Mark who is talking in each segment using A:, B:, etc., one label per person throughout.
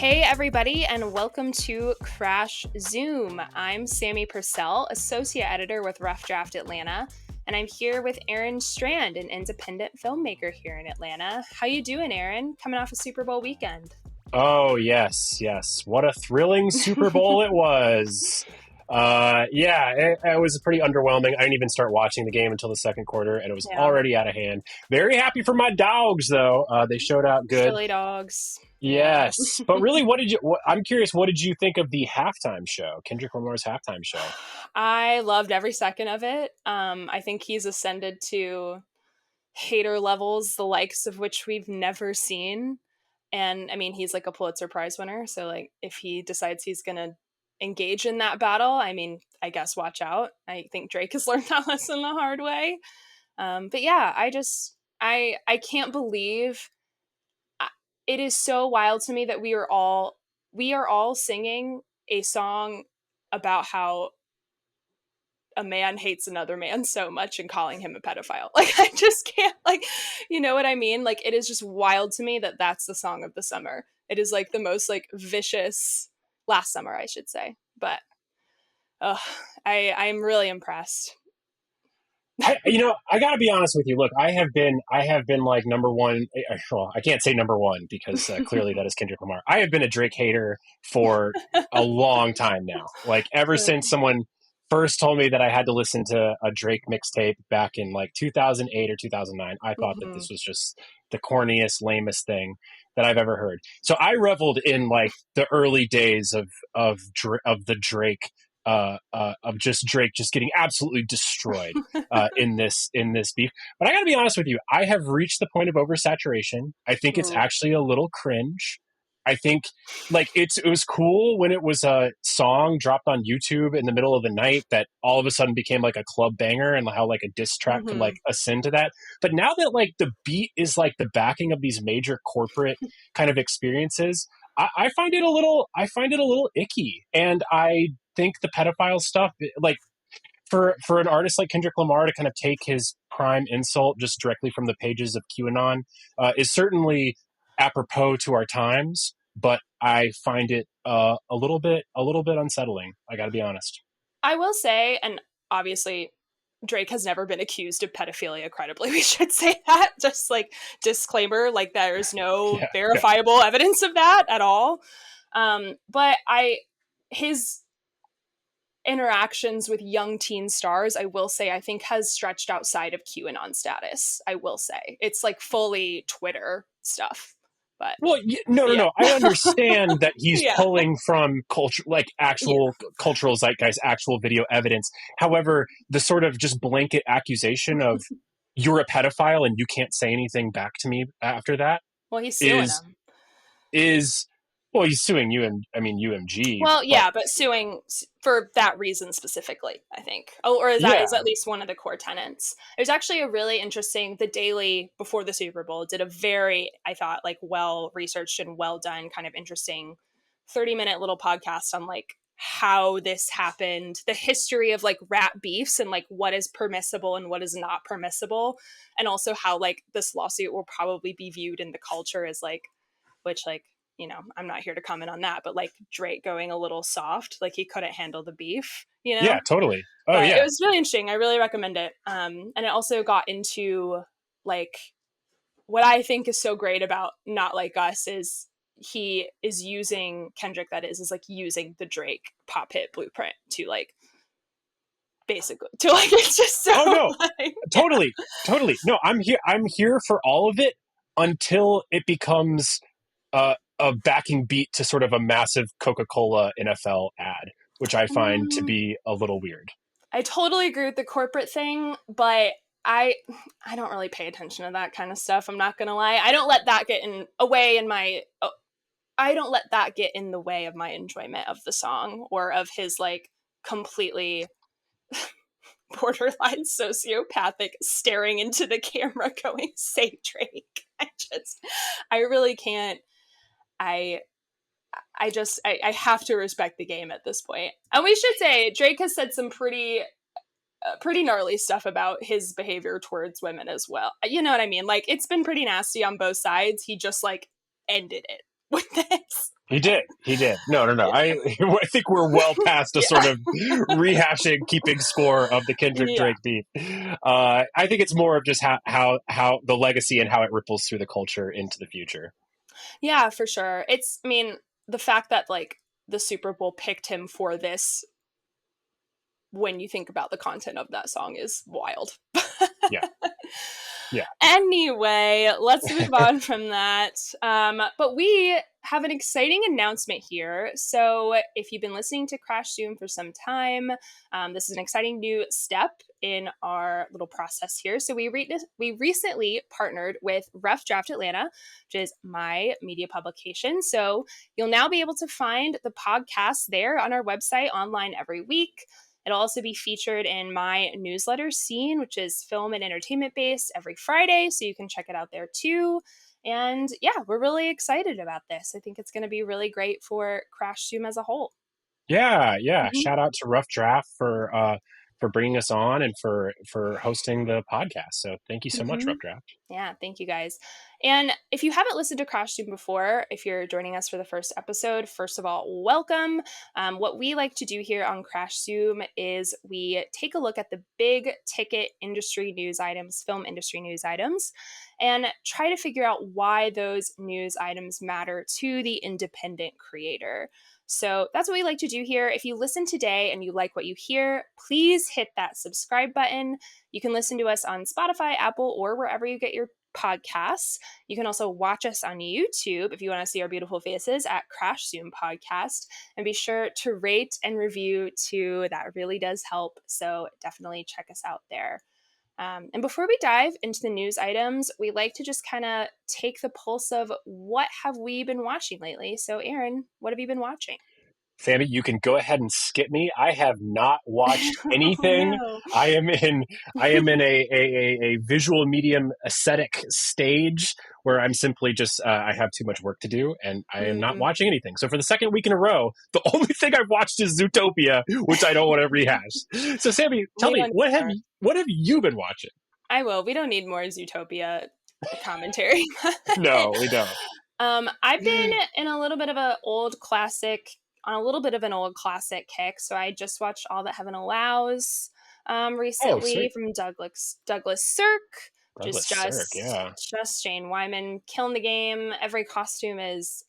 A: Hey everybody, and welcome to Crash Zoom. I'm Sammie Purcell, Associate Editor with Rough Draft Atlanta, and I'm here with Aaron Strand, an independent filmmaker here in Atlanta. How you doing, Aaron? Coming off a Super Bowl weekend.
B: Oh, yes. What a thrilling Super Bowl it was. It was pretty underwhelming. I didn't even start watching the game until the second quarter, and it was already out of hand. Very happy for my dogs, though. They showed out good.
A: Philly dogs.
B: Yes. But really, I'm curious, what did you think of the halftime show, Kendrick Lamar's halftime show?
A: I loved every second of it. I think he's ascended to hater levels, the likes of which we've never seen. And I mean, he's like a Pulitzer Prize winner. So like if he decides he's going to engage in that battle, I mean, I guess watch out. I think Drake has learned that lesson the hard way. But yeah, I can't believe it is so wild to me that we are all singing a song about how a man hates another man so much and calling him a pedophile. Like, I just can't, like, you know what I mean? Like, it is just wild to me that that's the song of the summer. It is like the most like vicious last summer, I should say. But I'm really impressed.
B: I gotta be honest with you. Look, I have been like number one. Well, I can't say number one because clearly that is Kendrick Lamar. I have been a Drake hater for a long time now. Like ever since someone first told me that I had to listen to a Drake mixtape back in like 2008 or 2009, I thought that this was just the corniest, lamest thing that I've ever heard. So I reveled in like the early days of the Drake. Of just Drake just getting absolutely destroyed in this beef. But I got to be honest with you, I have reached the point of oversaturation. I think it's actually a little cringe. I think like it was cool when it was a song dropped on YouTube in the middle of the night that all of a sudden became like a club banger and how like a diss track could like ascend to that. But now that like the beat is like the backing of these major corporate kind of experiences, I find it a little icky. And I think the pedophile stuff, like for an artist like Kendrick Lamar to kind of take his prime insult just directly from the pages of QAnon is certainly apropos to our times, but I find it a little bit unsettling. I got to be honest.
A: I will say, and obviously Drake has never been accused of pedophilia credibly. We should say that, just like disclaimer, like there's no verifiable evidence of that at all. But his interactions with young teen stars, I will say, I think has stretched outside of QAnon status. I will say it's like fully Twitter stuff. But
B: no. I understand that he's pulling from culture, like actual cultural zeitgeist, actual video evidence. However, the sort of just blanket accusation of you're a pedophile and you can't say anything back to me after that.
A: Well, he's suing him.
B: Well, he's suing UMG.
A: Well, yeah, but suing for that reason specifically, I think. Or that is at least one of the core tenets. There's actually a really interesting, The Daily, before the Super Bowl, did a very, I thought, like well-researched and well-done kind of interesting 30-minute little podcast on like how this happened, the history of like rap beefs and like what is permissible and what is not permissible. And also how like this lawsuit will probably be viewed in the culture as like, which like, you know, I'm not here to comment on that, but like Drake going a little soft, like he couldn't handle the beef, you know?
B: Yeah, totally. Oh,
A: but
B: yeah.
A: It was really interesting. I really recommend it. And it also got into like what I think is so great about Not Like Us is he is using Kendrick, is like using the Drake pop hit blueprint to like basically to like it's just so
B: totally. No, I'm here for all of it until it becomes a backing beat to sort of a massive Coca-Cola NFL ad, which I find to be a little weird.
A: I totally agree with the corporate thing, but I don't really pay attention to that kind of stuff. I'm not gonna lie. I don't let that get in the way of my enjoyment of the song or of his like completely borderline sociopathic staring into the camera going, "Say Drake." I really can't. I have to respect the game at this point. And we should say Drake has said some pretty gnarly stuff about his behavior towards women as well. You know what I mean? Like, it's been pretty nasty on both sides. He just like ended it with this.
B: He did. He did. No, no, no. I think we're well past a sort
A: Yeah.
B: of rehashing, keeping score of the Kendrick
A: Yeah.
B: Drake beef. I think it's more of just how the legacy and how it ripples through the culture into the future.
A: Yeah, for sure. I mean, the fact that like the Super Bowl picked him for this when you think about the content of that song is wild.
B: Yeah. Yeah.
A: Anyway, let's move on from that. But we have an exciting announcement here. So, if you've been listening to Crash Zoom for some time, this is an exciting new step in our little process here. So, we recently partnered with Rough Draft Atlanta, which is my media publication. So, you'll now be able to find the podcast there on our website online every week. It'll also be featured in my newsletter scene, which is film and entertainment based every Friday. So you can check it out there too. And yeah, we're really excited about this. I think it's going to be really great for Crash Zoom as a whole.
B: Yeah. Yeah.
A: Mhm.
B: Shout out to Rough Draft for bringing us on and for hosting the podcast. So thank you so much,
A: Mhm.
B: Rough Draft.
A: Yeah, thank you guys. And if you haven't listened to Crash Zoom before, if you're joining us for the first episode, first of all, welcome. What we like to do here on Crash Zoom is we take a look at the big ticket industry news items, film industry news items, and try to figure out why those news items matter to the independent creator. So that's what we like to do here. If you listen today and you like what you hear, please hit that subscribe button. You can listen to us on Spotify, Apple, or wherever you get your podcasts. You can also watch us on YouTube if you want to see our beautiful faces at Crash Zoom Podcast. And be sure to rate and review too. That really does help. So definitely check us out there. And before we dive into the news items, we like to just kind of take the pulse of what have we been watching lately. So, Aaron, what have you been watching?
B: Sammy, you can go ahead and skip me. I have not watched
A: Oh
B: anything.
A: no.
B: I am in I am in a visual medium aesthetic stage where I'm simply just I have too much work to do and I am not
A: Mm.
B: watching anything. So for the second week in a row, the only thing I've watched is Zootopia, which I don't want to rehash. So Sammy, tell
A: We
B: me
A: don't need
B: what have you been watching?
A: I will. We don't need more Zootopia commentary.
B: No, we don't.
A: I've been in a little bit of a old classic, on a little bit of an old classic kick. So I just watched All That Heaven Allows
B: Oh,
A: recently
B: sweet.
A: from Douglas Sirk, which is
B: Douglas Sirk, yeah.
A: just Shane Wyman killing the game. Every costume is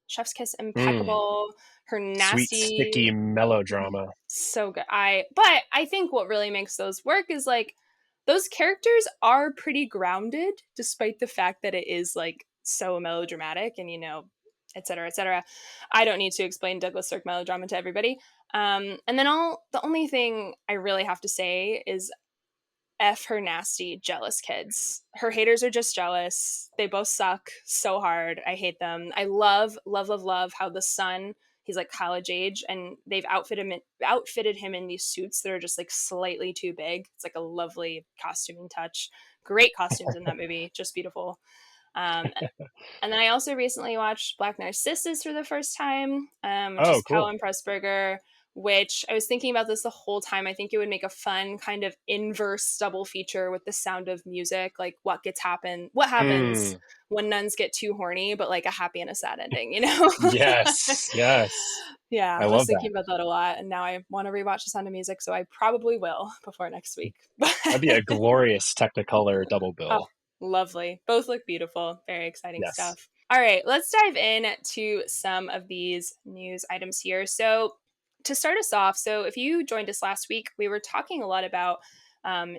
A: chef's kiss
B: Mm,
A: impeccable. Her
B: sweet,
A: nasty
B: sticky melodrama.
A: so good. But I think what really makes those work is like those characters are pretty grounded despite the fact that it is like so melodramatic and et cetera, et cetera. I don't need to explain Douglas Sirk melodrama to everybody. And then all the only thing I really have to say is F her nasty, jealous kids. Her haters are just jealous. They both suck so hard. I hate them. I love, love, love, love how the son, he's like college age, and they've outfitted him in these suits that are just like slightly too big. It's like a lovely costuming touch. Great costumes in that movie, just beautiful. Um, and then I also recently watched Black Narcissus for the first time, which
B: Oh,
A: is
B: cool.
A: Powell and Pressburger, which I was thinking about this the whole time. I think it would make a fun kind of inverse double feature with the Sound of Music, like what happens
B: Mm.
A: when nuns get too horny, but like a happy and a sad ending, you know?
B: Yes, yes.
A: Yeah,
B: I
A: I was
B: love that.
A: thinking about that a lot, and now I want to rewatch The Sound of Music, so I probably will before next week.
B: That'd be a glorious Technicolor double
A: Oh,
B: bill.
A: lovely. Both look beautiful. Very exciting
B: Yes.
A: stuff. All right, let's dive in to some of these news items here. So, to start us off, so if you joined us last week, we were talking a lot about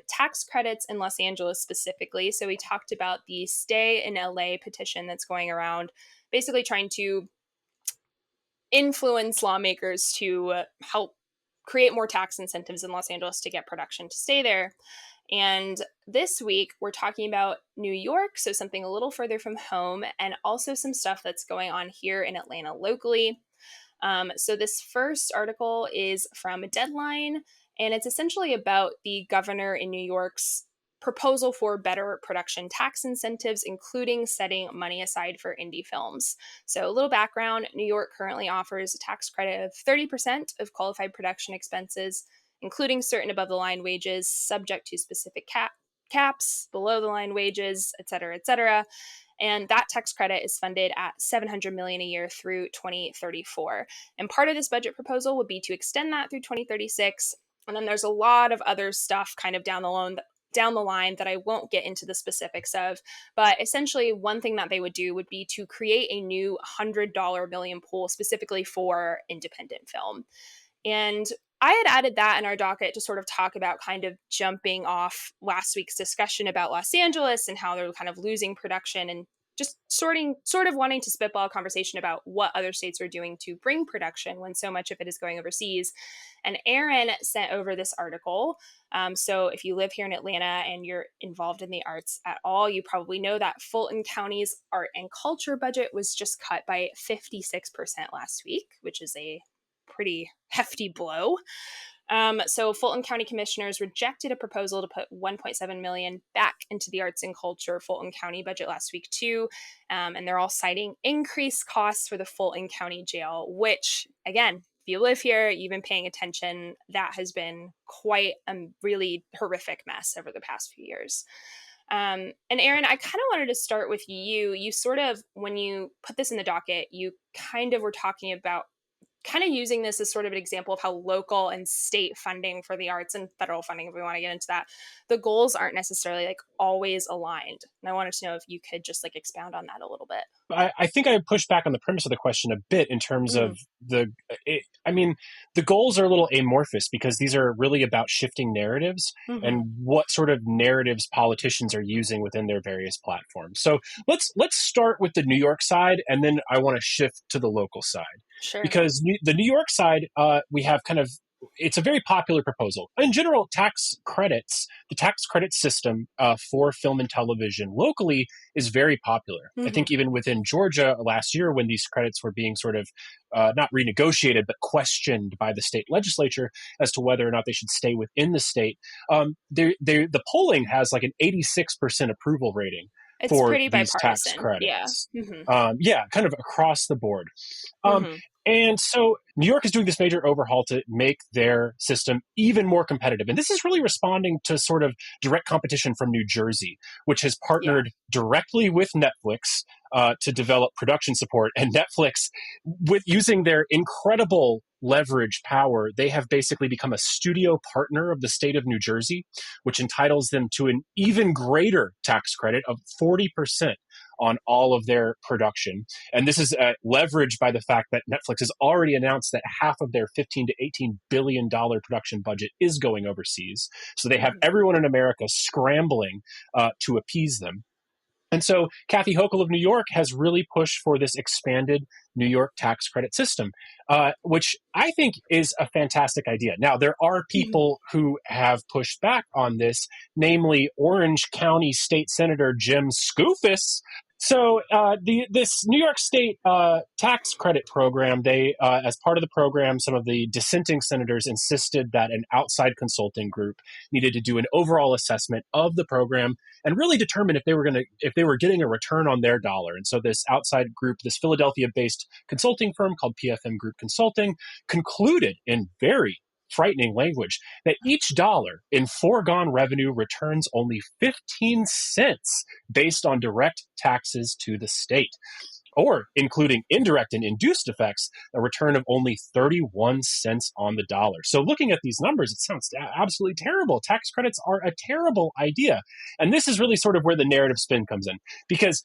A: tax credits in Los Angeles specifically. So, we talked about the Stay in LA petition that's going around, basically trying to influence lawmakers to help create more tax incentives in Los Angeles to get production to stay there. And this week, we're talking about New York, so something a little further from home, and also some stuff that's going on here in Atlanta locally. So, this first article is from Deadline, and it's essentially about the governor in New York's proposal for better production tax incentives, including setting money aside for indie films. So, a little background: New York currently offers a tax credit of 30% of qualified production expenses, including certain above the line wages, subject to specific caps, below the line wages, et cetera, et cetera. And that tax credit is funded at $700 million a year through 2034. And part of this budget proposal would be to extend that through 2036. And then there's a lot of other stuff kind of down the line that I won't get into the specifics of. But essentially, one thing that they would do would be to create a new $100 million pool specifically for independent film. And I had added that in our docket to sort of talk about kind of jumping off last week's discussion about Los Angeles and how they're kind of losing production, and just sort of wanting to spitball a conversation about what other states are doing to bring production when so much of it is going overseas. And Aaron sent over this article. So if you live here in Atlanta and you're involved in the arts at all, you probably know that Fulton County's art and culture budget was just cut by 56% last week, which is a pretty hefty blow. So Fulton County commissioners rejected a proposal to put $1.7 million back into the arts and culture Fulton County budget last week too. And they're all citing increased costs for the Fulton County jail, which again, if you live here, you've been paying attention, that has been quite a really horrific mess over the past few years. And Aaron, I kind of wanted to start with you. You sort of, when you put this in the docket, you kind of were talking about kind of using this as sort of an example of how local and state funding for the arts, and federal funding, if we want to get into that, the goals aren't necessarily like always aligned. And I wanted to know if you could just like expound on that a little bit.
B: I think I push back on the premise of the question a bit in terms of the goals are a little amorphous because these are really about shifting narratives and what sort of narratives politicians are using within their various platforms. So let's start with the New York side, and then I want to shift to the local side.
A: Sure.
B: Because the New York side, we have kind of, it's a very popular proposal. In general, the tax credit system for film and television locally is very popular. I think even within Georgia last year, when these credits were being sort of not renegotiated, but questioned by the state legislature as to whether or not they should stay within the state, the polling has like an 86% approval rating.
A: It's
B: for
A: pretty
B: these tax
A: bipartisan.
B: credits.
A: Yeah.
B: Kind of across the board. And so New York is doing this major overhaul to make their system even more competitive. And this is really responding to sort of direct competition from New Jersey, which has partnered directly with Netflix to develop production support. And Netflix, with using their incredible leverage power, they have basically become a studio partner of the state of New Jersey, which entitles them to an even greater tax credit of 40% on all of their production. And this is leveraged by the fact that Netflix has already announced that half of their $15 to $18 billion production budget is going overseas. So they have everyone in America scrambling to appease them. And so Kathy Hochul of New York has really pushed for this expanded New York tax credit system, which I think is a fantastic idea. Now, there are people who have pushed back on this, namely Orange County State Senator Jim Skoufis. So this New York State tax credit program, they, as part of the program, some of the dissenting senators insisted that an outside consulting group needed to do an overall assessment of the program and really determine if they were getting a return on their dollar. And so this outside group, this Philadelphia-based consulting firm called PFM Group Consulting, concluded in very frightening language that each dollar in foregone revenue returns only 15 cents based on direct taxes to the state, or including indirect and induced effects, a return of only 31 cents on the dollar. So looking at these numbers, it sounds absolutely terrible. Tax credits are a terrible idea. And this is really sort of where the narrative spin comes in, because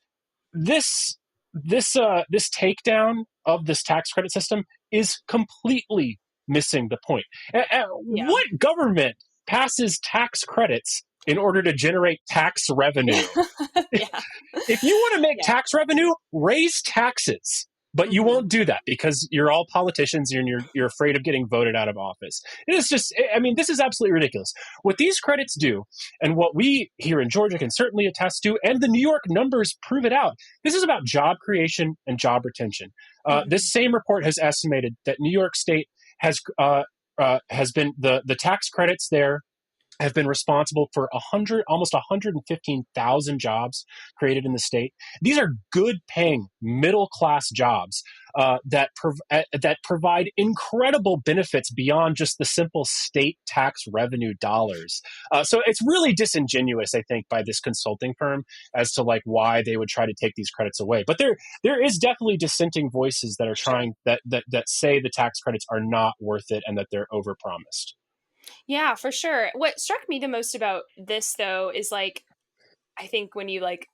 B: this takedown of this tax credit system is completely missing the point. What government passes tax credits in order to generate tax revenue? If you want to make tax revenue, raise taxes. But you won't do that because you're all politicians and you're afraid of getting voted out of office. It is just, I mean, this is absolutely ridiculous. What these credits do, and what we here in Georgia can certainly attest to, and the New York numbers prove it out, this is about job creation and job retention. This same report has estimated that New York State has been the tax credits there have been responsible for almost 115,000 jobs created in the state. These are good paying middle class jobs that provide incredible benefits beyond just the simple state tax revenue dollars. So it's really disingenuous, I think, by this consulting firm as to like why they would try to take these credits away. But there is definitely dissenting voices that are
A: Sure.
B: trying that say the tax credits are not worth it and that they're overpromised.
A: Yeah, for sure. What struck me the most about this though is like I think when you like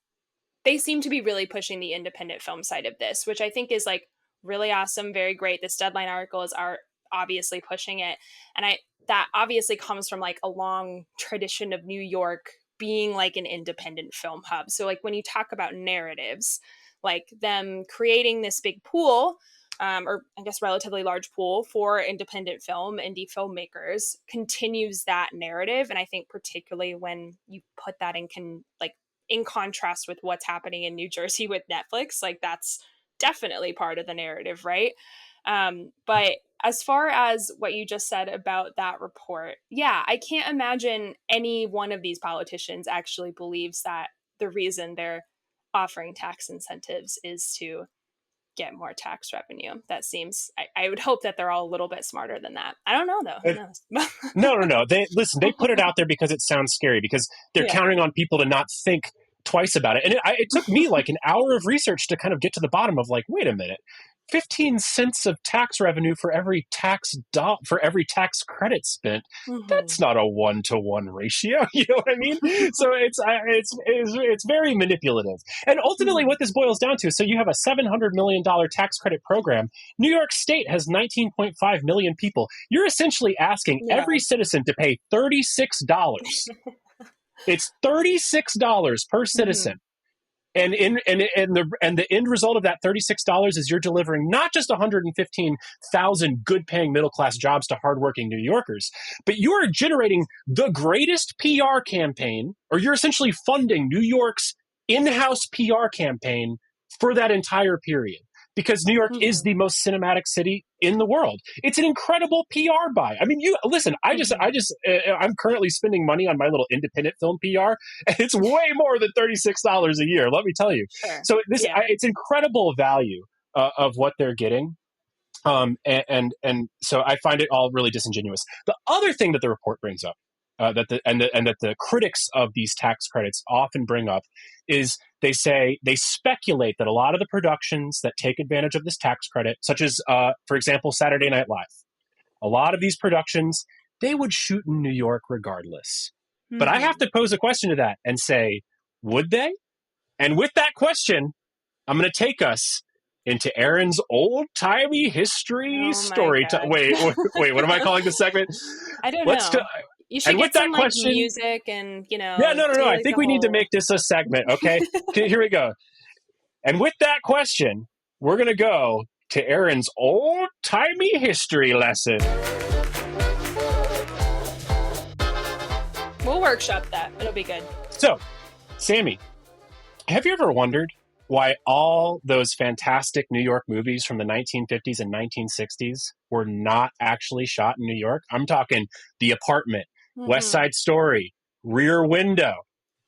A: they seem to be really pushing the independent film side of this, which I think is like really awesome, very great. This Deadline article is are obviously pushing it. And I that obviously comes from like a long tradition of New York being like an independent film hub. So like when you talk about narratives, like them creating this big pool, or I guess relatively large pool for independent film, indie filmmakers, continues that narrative. And I think particularly when you put that like in contrast with what's happening in New Jersey with Netflix, like that's definitely part of the narrative, right? But as far as what you just said about that report, yeah, I can't imagine any one of these politicians actually believes that the reason they're offering tax incentives is to get more tax revenue. That seems, I would hope that they're all a little bit smarter than that. I don't know though. Who knows?
B: No, no, no. They listen. They put it out there because it sounds scary. Because they're
A: Yeah.
B: counting on people to not think twice about it. And it took me like an hour of research to kind of get to the bottom of like, wait a minute, 15 cents of tax revenue for every for every tax credit spent.
A: Mm-hmm.
B: That's not a 1-to-1 ratio. You know what I mean? So it's very manipulative. And ultimately,
A: Mm-hmm.
B: what this boils down to is so you have a $700 million tax credit program. New York State has 19.5 million people. You're essentially asking
A: Yeah.
B: every citizen to pay $36. It's $36 per
A: Mm-hmm.
B: citizen. And the end result of that $36 is you're delivering not just 115,000 good paying middle class jobs to hardworking New Yorkers, but you are generating the greatest PR campaign, or you're essentially funding New York's in-house PR campaign for that entire period. Because New York is
A: Mm-hmm.
B: the most cinematic city in the world. It's an incredible PR buy. I mean, you listen.
A: Mm-hmm.
B: I'm currently spending money on my little independent film PR, and it's way more than $36 a year. Let me tell you.
A: Sure.
B: So
A: Yeah.
B: it's incredible value of what they're getting. And so I find it all really disingenuous. The other thing that the report brings up, that the critics of these tax credits often bring up, is they speculate that a lot of the productions that take advantage of this tax credit, such as for example Saturday Night Live, a lot of these productions they would shoot in New York regardless. But I have
A: Mm-hmm.
B: to pose a question to that and say, would they? And with that question, I'm going to take us into Aaron's old timey history
A: Oh my
B: story.
A: god.
B: Wait, what am I calling this segment?
A: I don't
B: Let's.
A: know. You should
B: And with
A: get
B: that
A: some like
B: question,
A: music and,
B: yeah, no, no, no.
A: do
B: I
A: like
B: think
A: a
B: we need to
A: whole
B: make this a segment. Okay, here we go. And with that question, we're going to go to Aaron's old timey history lesson.
A: we'll workshop that. It'll be good.
B: So, Sammie, have you ever wondered why all those fantastic New York movies from the 1950s and 1960s were not actually shot in New York? I'm talking The Apartment, West
A: Mm-hmm.
B: Side Story, Rear Window.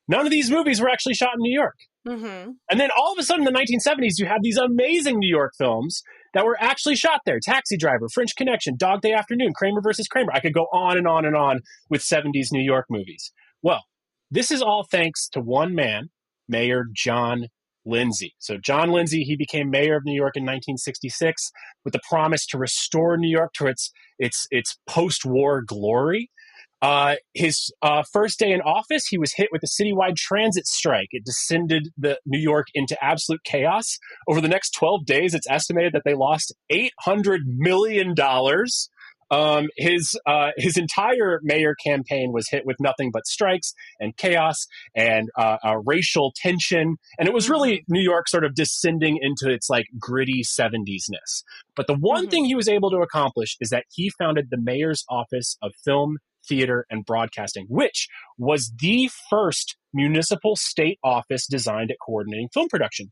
B: None of these movies were actually shot in New York.
A: Mm-hmm.
B: And then all of a sudden in the 1970s, you have these amazing New York films that were actually shot there. Taxi Driver, French Connection, Dog Day Afternoon, Kramer versus Kramer. I could go on and on and on with 70s New York movies. Well, this is all thanks to one man, Mayor John Lindsay. So John Lindsay, he became mayor of New York in 1966 with the promise to restore New York to its post-war glory. His first day in office, he was hit with a citywide transit strike. It descended the New York into absolute chaos. Over the next 12 days, it's estimated that they lost $800 million. His entire mayor campaign was hit with nothing but strikes and chaos and racial tension, and it was
A: Mm-hmm.
B: really New York sort of descending into its like gritty 70s-ness. But the one
A: Mm-hmm.
B: thing he was able to accomplish is that he founded the mayor's office of film, theater, and broadcasting, which was the first municipal state office designed at coordinating film production.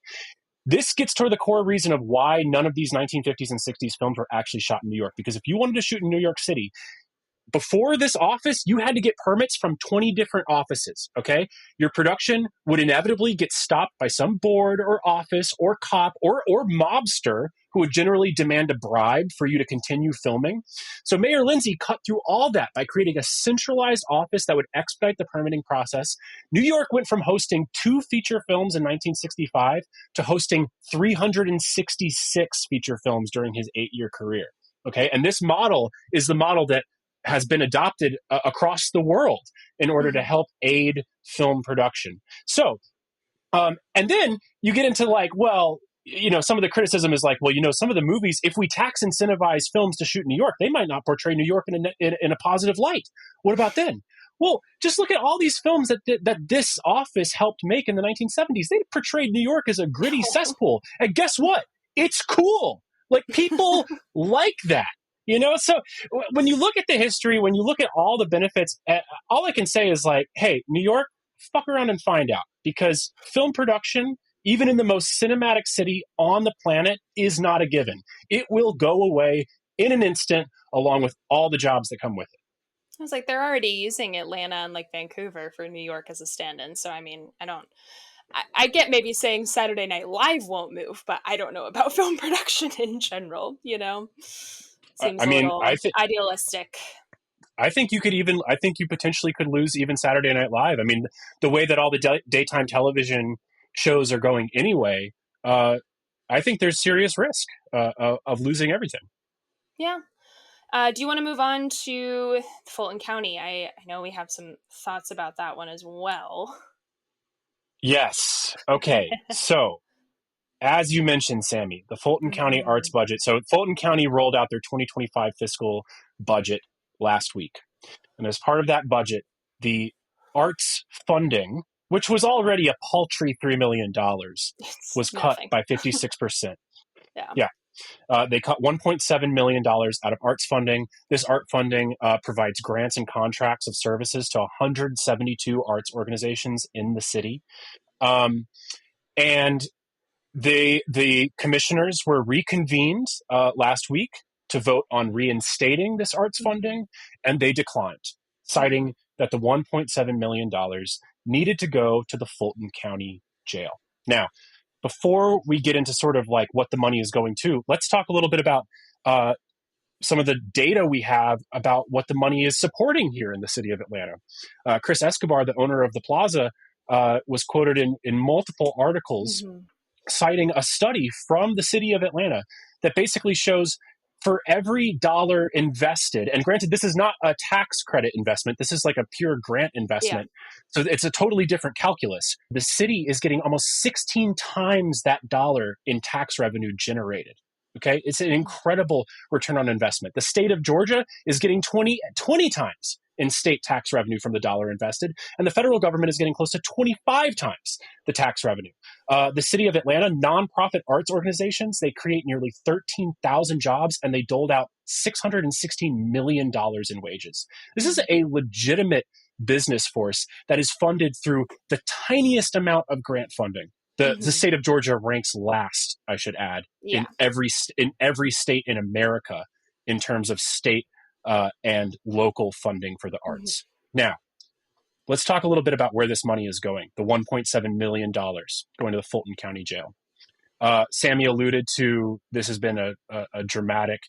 B: This gets toward the core reason of why none of these 1950s and 60s films were actually shot in New York. Because if you wanted to shoot in New York City, before this office, you had to get permits from 20 different offices, okay? Your production would inevitably get stopped by some board or office or cop or mobster who would generally demand a bribe for you to continue filming. So Mayor Lindsay cut through all that by creating a centralized office that would expedite the permitting process. New York went from hosting 2 feature films in 1965 to hosting 366 feature films during his 8-year career. Okay, and this model is the model that has been adopted across the world in order to
A: Mhm.
B: help aid film production. So, and then you get into like, well, some of the criticism is like, well, some of the movies, if we tax incentivize films to shoot in New York, they might not portray New York in a positive light. What about then? Well, just look at all these films that this office helped make in the 1970s. They portrayed New York as a gritty cesspool. And guess what? It's cool. Like people like that. So when you look at the history, when you look at all the benefits, all I can say is like, hey, New York, fuck around and find out, because film production, even in the most cinematic city on the planet, is not a given. It will go away in an instant, along with all the jobs that come with it.
A: I was like, they're already using Atlanta and like Vancouver for New York as a stand-in. So I mean, I get maybe saying Saturday Night Live won't move, but I don't know about film production in general.
B: I
A: Seems a
B: mean,
A: little idealistic.
B: I think I think you potentially could lose even Saturday Night Live. I mean, the way that all the daytime television shows are going anyway, I think there's serious risk of losing everything.
A: Yeah. Do you want to move on to Fulton County? I know we have some thoughts about that one as well.
B: Yes. Okay. So, as you mentioned, Sammie, the Fulton County Arts
A: Mhm.
B: budget. So, Fulton County rolled out their 2025 fiscal budget last week. And as part of that budget, the arts funding, which was already a paltry $3 million,
A: It's
B: was cut
A: nothing.
B: by 56%.
A: Yeah.
B: Yeah. They cut $1.7 million out of arts funding. This art funding provides grants and contracts of services to 172 arts organizations in the city. And the commissioners were reconvened last week to vote on reinstating this arts
A: Mhm.
B: funding, and they declined,
A: Mhm.
B: citing that the $1.7 million needed to go to the Fulton County Jail. Now, before we get into sort of like what the money is going to, let's talk a little bit about some of the data we have about what the money is supporting here in the city of Atlanta. Chris Escobar, the owner of the plaza, was quoted in multiple articles
A: Mhm.
B: citing a study from the city of Atlanta that basically shows for every dollar invested, and granted, this is not a tax credit investment, this is like a pure grant
A: Yeah.
B: investment. So it's a totally different calculus. The city is getting almost 16 times that dollar in tax revenue generated. Okay, it's an incredible return on investment. The state of Georgia is getting 20 times in state tax revenue from the dollar invested, and the federal government is getting close to 25 times the tax revenue. The city of Atlanta, nonprofit arts organizations, they create nearly 13,000 jobs, and they doled out $616 million in wages. This is
A: Mhm.
B: a legitimate business force that is funded through the tiniest amount of grant funding. The
A: Mhm.
B: state of Georgia ranks last, I should add,
A: Yeah.
B: in every state in America in terms of state and local funding for the
A: Mhm.
B: arts. Now, let's talk a little bit about where this money is going. The $1.7 million going to the Fulton County Jail. Sammie alluded to this has been a dramatic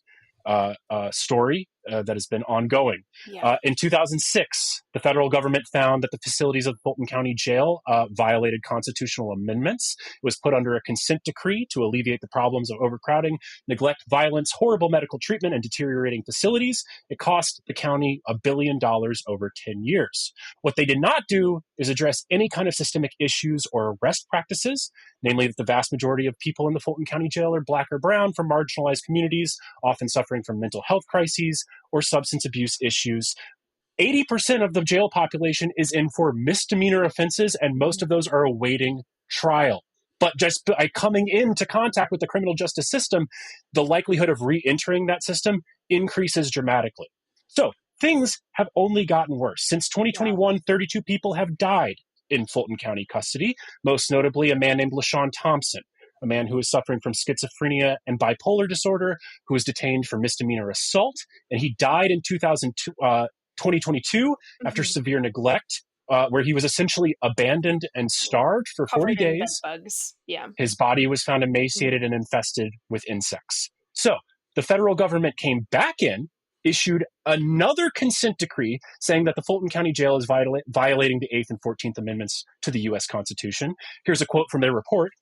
B: story that has been ongoing.
A: Yeah.
B: In 2006, the federal government found that the facilities of Fulton County Jail violated constitutional amendments. It was put under a consent decree to alleviate the problems of overcrowding, neglect, violence, horrible medical treatment, and deteriorating facilities. It cost the county $1 billion over 10 years. What they did not do is address any kind of systemic issues or arrest practices, namely that the vast majority of people in the Fulton County Jail are Black or brown from marginalized communities, often suffering from mental health crises or substance abuse issues. 80% of the jail population is in for misdemeanor offenses, and most
A: Mhm.
B: of those are awaiting trial. But just by coming into contact with the criminal justice system, the likelihood of re entering that system increases dramatically. So things have only gotten worse. Since
A: Yeah.
B: 2021, 32 people have died in Fulton County custody, most notably a man named LaShawn Thompson. a man who was suffering from schizophrenia and bipolar disorder, who was detained for misdemeanor assault, and he died in 2022 after
A: Mhm.
B: severe neglect, where he was essentially abandoned and starved for 40
A: Covered in bed
B: days.
A: bugs. Yeah.
B: His body was found
A: Mhm.
B: emaciated and infested with insects. So the federal government came back in, issued another consent decree saying that the Fulton County Jail is violating the 8th and 14th Amendments to the U.S. Constitution. Here's a quote from their report.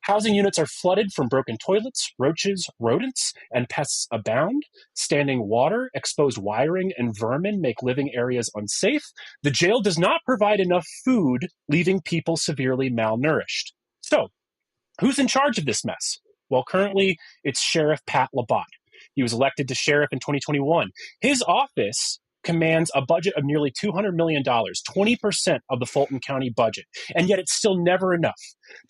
B: Housing units are flooded from broken toilets, roaches, rodents, and pests abound. Standing water, exposed wiring, and vermin make living areas unsafe. The jail does not provide enough food, leaving people severely malnourished. So, who's in charge of this mess? Well, currently it's Sheriff Pat Labat. He was elected to sheriff in 2021. His office commands a budget of nearly $200 million, 20% of the Fulton County budget, and yet it's still never enough.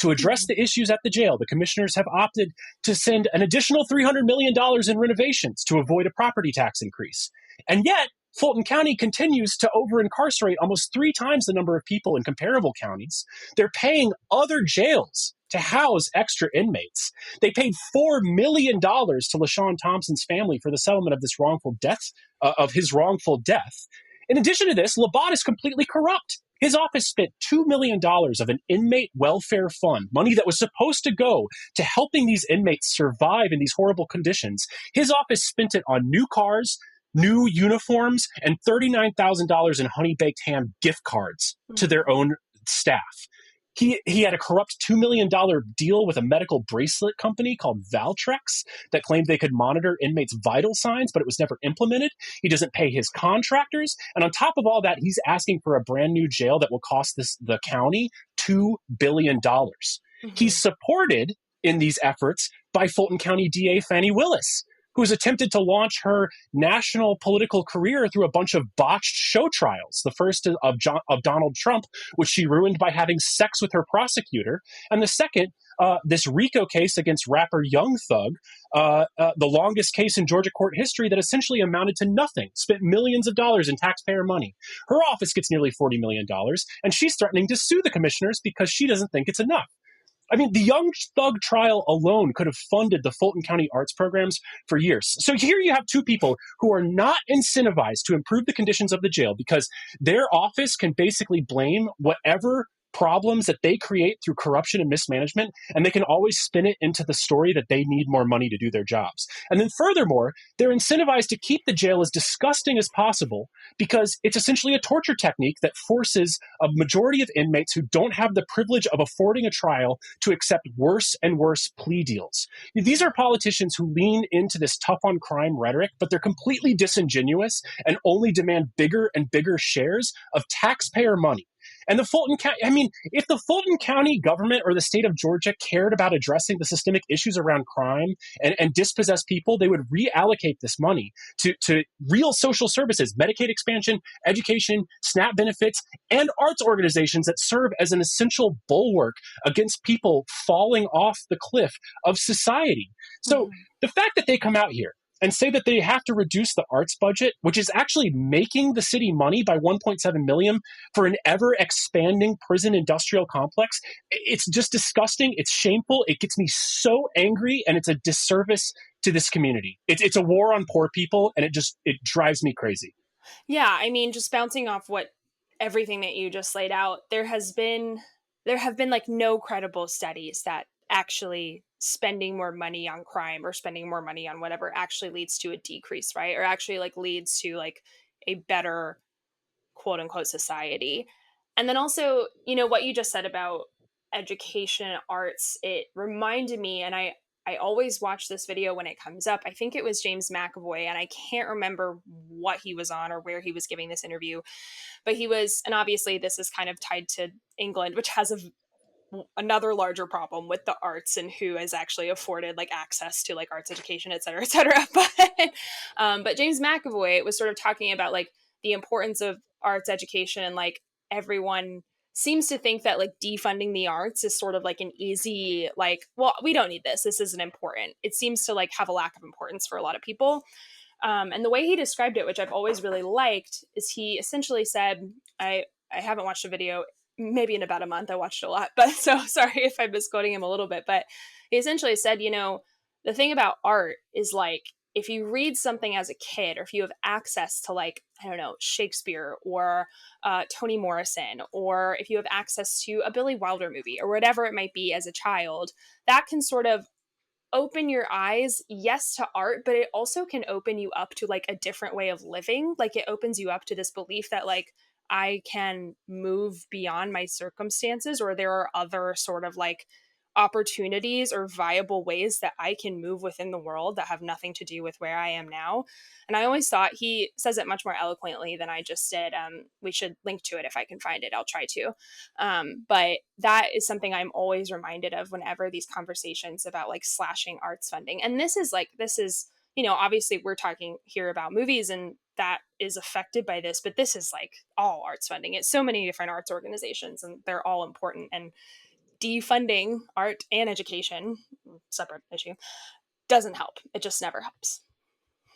B: To address
A: Mhm.
B: the issues at the jail, the commissioners have opted to send an additional $300 million in renovations to avoid a property tax increase. And yet, Fulton County continues to over incarcerate almost 3 times the number of people in comparable counties. They're paying other jails to house extra inmates. They paid $4 million to LaShawn Thompson's family for the settlement of this wrongful death, of his wrongful death. In addition to this, Labat is completely corrupt. His office spent $2 million of an inmate welfare fund, money that was supposed to go to helping these inmates survive in these horrible conditions. His office spent it on new cars, new uniforms, and $39,000 in honey baked ham gift cards to their
A: Mhm.
B: own staff. He had a corrupt $2 million deal with a medical bracelet company called Valtrex that claimed they could monitor inmates' vital signs, but it was never implemented. He doesn't pay his contractors. And on top of all that, he's asking for a brand new jail that will cost the county $2 billion. He's
A: Mhm.
B: supported in these efforts by Fulton County DA Fannie Willis, who has attempted to launch her national political career through a bunch of botched show trials. The first of Donald Trump, which she ruined by having sex with her prosecutor, and the second, this RICO case against rapper Young Thug, the longest case in Georgia court history that essentially amounted to nothing, spent millions of dollars in taxpayer money. Her office gets nearly $40 million, and she's threatening to sue the commissioners because she doesn't think it's enough. I mean, the Young Thug trial alone could have funded the Fulton County arts programs for years. So here you have 2 people who are not incentivized to improve the conditions of the jail because their office can basically blame whatever problems that they create through corruption and mismanagement, and they can always spin it into the story that they need more money to do their jobs. And then furthermore, they're incentivized to keep the jail as disgusting as possible because it's essentially a torture technique that forces a majority of inmates who don't have the privilege of affording a trial to accept worse and worse plea deals. These are politicians who lean into this tough on crime rhetoric, but they're completely disingenuous and only demand bigger and bigger shares of taxpayer money. And the Fulton County, I mean, if the Fulton County government or the state of Georgia cared about addressing the systemic issues around crime and dispossessed people, they would reallocate this money to real social services, Medicaid expansion, education, SNAP benefits, and arts organizations that serve as an essential bulwark against people falling off the cliff of society. So
A: Mhm.
B: the fact that they come out here and say that they have to reduce the arts budget, which is actually making the city money by 1.7 million for an ever expanding prison industrial complex, it's just disgusting. It's shameful. It gets me so angry, and it's a disservice to this community. It's a war on poor people, and it drives me crazy.
A: Yeah, I mean, just bouncing off what everything that you just laid out, there have been like no credible studies that actually spending more money on crime or spending more money on whatever actually leads to a decrease, right? Or actually like leads to like a better quote unquote society. And then also, what you just said about education and arts, it reminded me, and I always watch this video when it comes up. I think it was James McAvoy, and I can't remember what he was on or where he was giving this interview, but he was, and obviously this is kind of tied to England, which has another larger problem with the arts and who is actually afforded like access to like arts education, et cetera, et cetera. But James McAvoy was sort of talking about like the importance of arts education, and like everyone seems to think that like defunding the arts is sort of like an easy, like, well, we don't need this isn't important. It seems to like have a lack of importance for a lot of people. And the way he described it, which I've always really liked, is he essentially said, I haven't watched the video. maybe in about a month. I watched a lot, but so sorry if I'm misquoting him a little bit. But he essentially said, the thing about art is like, if you read something as a kid, or if you have access to, like, I don't know, Shakespeare or Toni Morrison, or if you have access to a Billy Wilder movie or whatever it might be as a child, that can sort of open your eyes, yes, to art, but it also can open you up to like a different way of living. Like, it opens you up to this belief that, like, I can move beyond my circumstances, or there are other sort of like opportunities or viable ways that I can move within the world that have nothing to do with where I am now. And I always thought, he says it much more eloquently than I just did. We should link to it if I can find it. I'll try to. But that is something I'm always reminded of whenever these conversations about like slashing arts funding. And this is, obviously we're talking here about movies and that is affected by this, but this is like all arts funding. It's so many different arts organizations and they're all important. And defunding art and education, separate issue, doesn't help. It just never helps.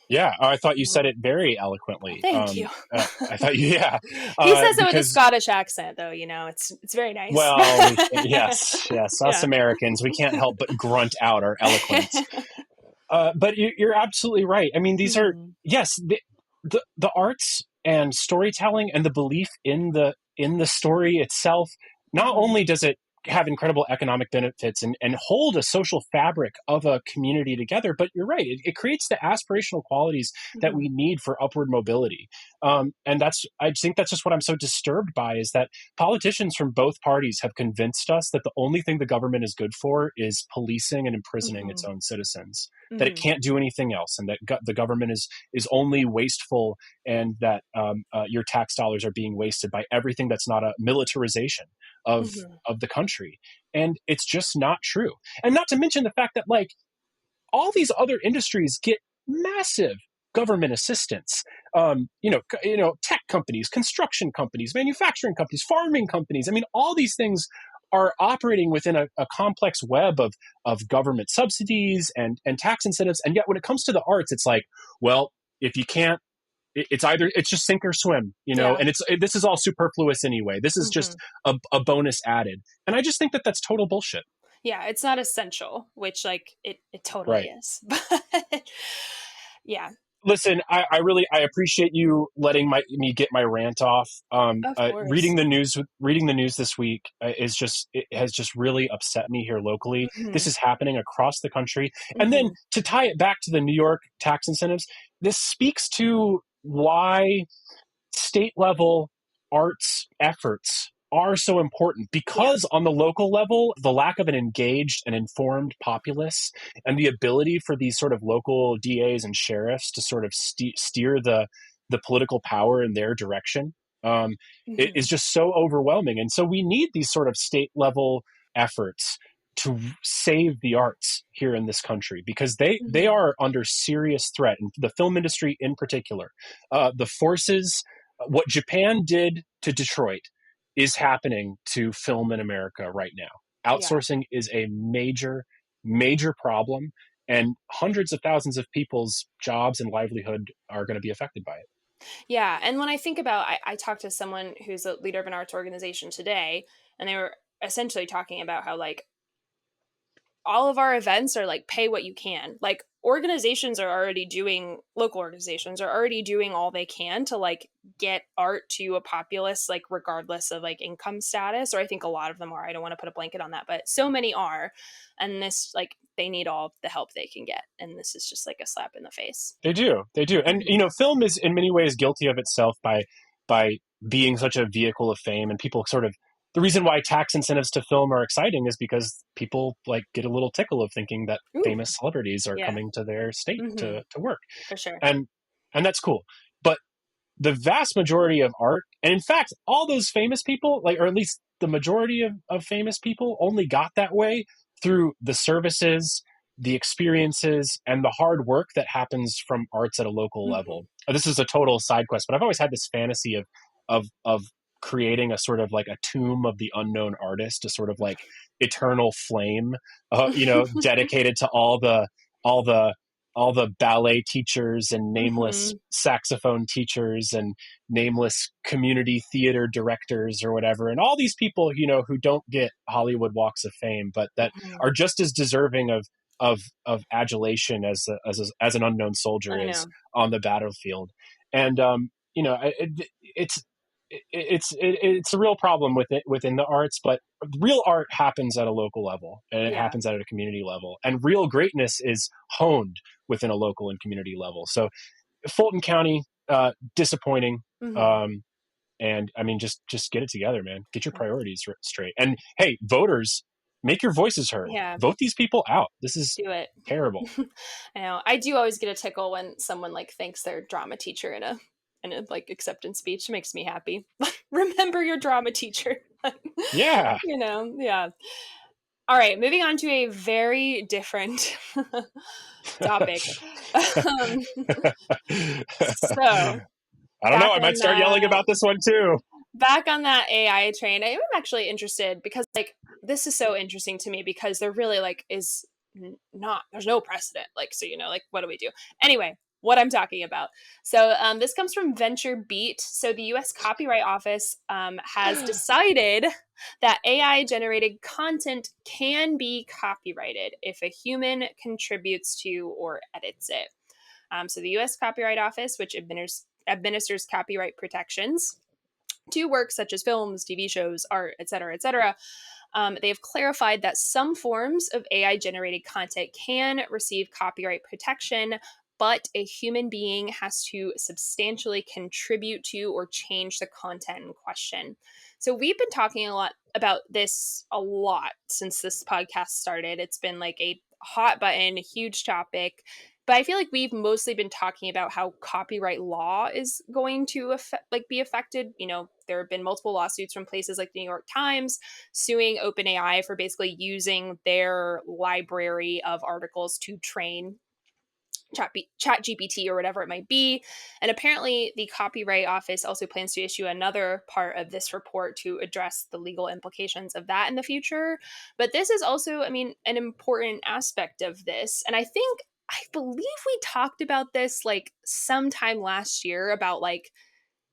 B: Yeah, I thought you said
A: Mhm.
B: it very eloquently.
A: Thank you.
B: I thought you, yeah,
A: He says it with a
B: because,
A: Scottish accent, though. It's very nice.
B: well, we can't, yes, yes, us
A: Yeah.
B: Americans, we can't help but grunt out our eloquence. But you're absolutely right. I mean, these are,
A: Mhm.
B: yes, the arts and storytelling and the belief in the story itself. Not
A: Mhm.
B: only does it have incredible economic benefits and hold a social fabric of a community together, but you're right, it creates the aspirational qualities that we
A: Mhm.
B: need for upward mobility. And I think that's just what I'm so disturbed by, is that politicians from both parties have convinced us that the only thing the government is good for is policing and imprisoning its
A: Mhm.
B: own citizens, that it
A: Mhm.
B: can't do anything else, and that the government is only wasteful, and that your tax dollars are being wasted by everything that's not a militarization of
A: Mhm.
B: of the country. And it's just not true. And not to mention the fact that, like, all these other industries get massive government assistance. Tech companies, construction companies, manufacturing companies, farming companies. I mean, all these things are operating within a complex web of government subsidies and tax incentives. And yet, when it comes to the arts, it's like, well, if you can't, it's just sink or swim,
A: Yeah.
B: and this is all superfluous anyway. This is just
A: Mhm.
B: a bonus added. And I just think that that's total bullshit.
A: Yeah, it's not essential, which like it totally
B: Right.
A: is. But yeah,
B: Listen, I appreciate you letting me get my rant off.
A: of
B: Reading
A: course.
B: the news this week it has just really upset me here locally. This
A: Mhm.
B: is happening across the country, and then
A: Mhm.
B: to tie it back to the New York tax incentives, this speaks to why state level arts efforts are so important,
A: Yeah.
B: because on the local level, the lack of an engaged and informed populace and the ability for these sort of local DAs and sheriffs to sort of steer the political power in their direction, it is
A: Mhm.
B: just so overwhelming. And so we need these sort of state level efforts to save the arts here in this country, because they
A: Mhm.
B: are under serious threat, and the film industry in particular. The forces, what Japan did to Detroit is happening to film in America right now.
A: Yeah.
B: Outsourcing is a major, major problem, and hundreds of thousands of people's jobs and livelihood are going to be affected by it.
A: Yeah. And when I think about, I talked to someone who's a leader of an arts organization today, and they were essentially talking about how like all of our events are like pay what you can. Like, local organizations are already doing all they can to like get art to a populace, like regardless of like income status. Or I think a lot of them are. I don't want to put a blanket on that, but so many are. And this, like, they need all the help they can get. And this is just like a slap in the face.
B: They do, and
A: Mhm.
B: film is in many ways guilty of itself by being such a vehicle of fame, and people sort of, the reason why tax incentives to film are exciting is because people like get a little tickle of thinking that
A: Ooh,
B: famous celebrities are
A: yeah.
B: coming to their state
A: Hmm.
B: to work,
A: For sure.
B: and that's cool. But the vast majority of art, and in fact, all those famous people, like, or at least the majority of famous people, only got that way through the services, the experiences, and the hard work that happens from arts at a local
A: Hmm.
B: level. This is a total side quest, but I've always had this fantasy of creating a sort of like a tomb of the unknown artist, a sort of like eternal flame, dedicated to all the all the ballet teachers and nameless
A: Mm-hmm.
B: saxophone teachers and nameless community theater directors or whatever, and all these people, who don't get Hollywood walks of fame, but that
A: Mm-hmm.
B: are just as deserving of adulation as an unknown soldier
A: I
B: is
A: know.
B: on the battlefield. And it's it's a real problem with it within the arts, but real art happens at a local level, and it
A: Yeah.
B: happens at a community level, and real greatness is honed within a local and community level. So Fulton County, disappointing.
A: Mm-hmm.
B: Um, and I mean, just get it together, man. Get your priorities straight. And hey, voters, make your voices heard.
A: Yeah.
B: Vote these people out. This is
A: Do it.
B: terrible.
A: I know. I do always get a tickle when someone like thanks their drama teacher in a like acceptance speech. It makes me happy. Remember your drama teacher.
B: Yeah.
A: Yeah. All right, moving on to a very different topic. Um, so
B: I don't know.
A: back
B: I might
A: on
B: start yelling
A: that
B: about this one too.
A: back on that AI train, I'm actually interested because like this is so interesting to me because there really like is not there's no precedent. Like so like what do we do? Anyway, what I'm talking about. So this comes from Venture Beat. So the U.S. Copyright Office has decided that AI generated content can be copyrighted if a human contributes to or edits it. So the U.S. Copyright Office, which administers copyright protections to works such as films, TV shows, art, etc., etc. They have clarified that some forms of AI generated content can receive copyright protection, but a human being has to substantially contribute to or change the content in question. So we've been talking a lot about this a lot since this podcast started. It's been like a hot button, huge topic. But I feel like we've mostly been talking about how copyright law is going to be affected. There have been multiple lawsuits from places like the New York Times suing OpenAI for basically using their library of articles to train chat GPT or whatever it might be. And apparently the Copyright Office also plans to issue another part of this report to address the legal implications of that in the future. But this is also, I mean, an important aspect of this. And I believe we talked about this like sometime last year about like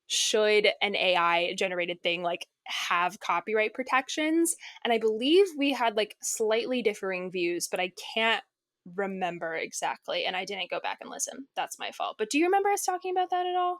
A: should an AI generated thing like have copyright protections? And I believe we had like slightly differing views, but I can't remember exactly. And I didn't go back and listen. That's my fault. But do you remember us talking about that at all?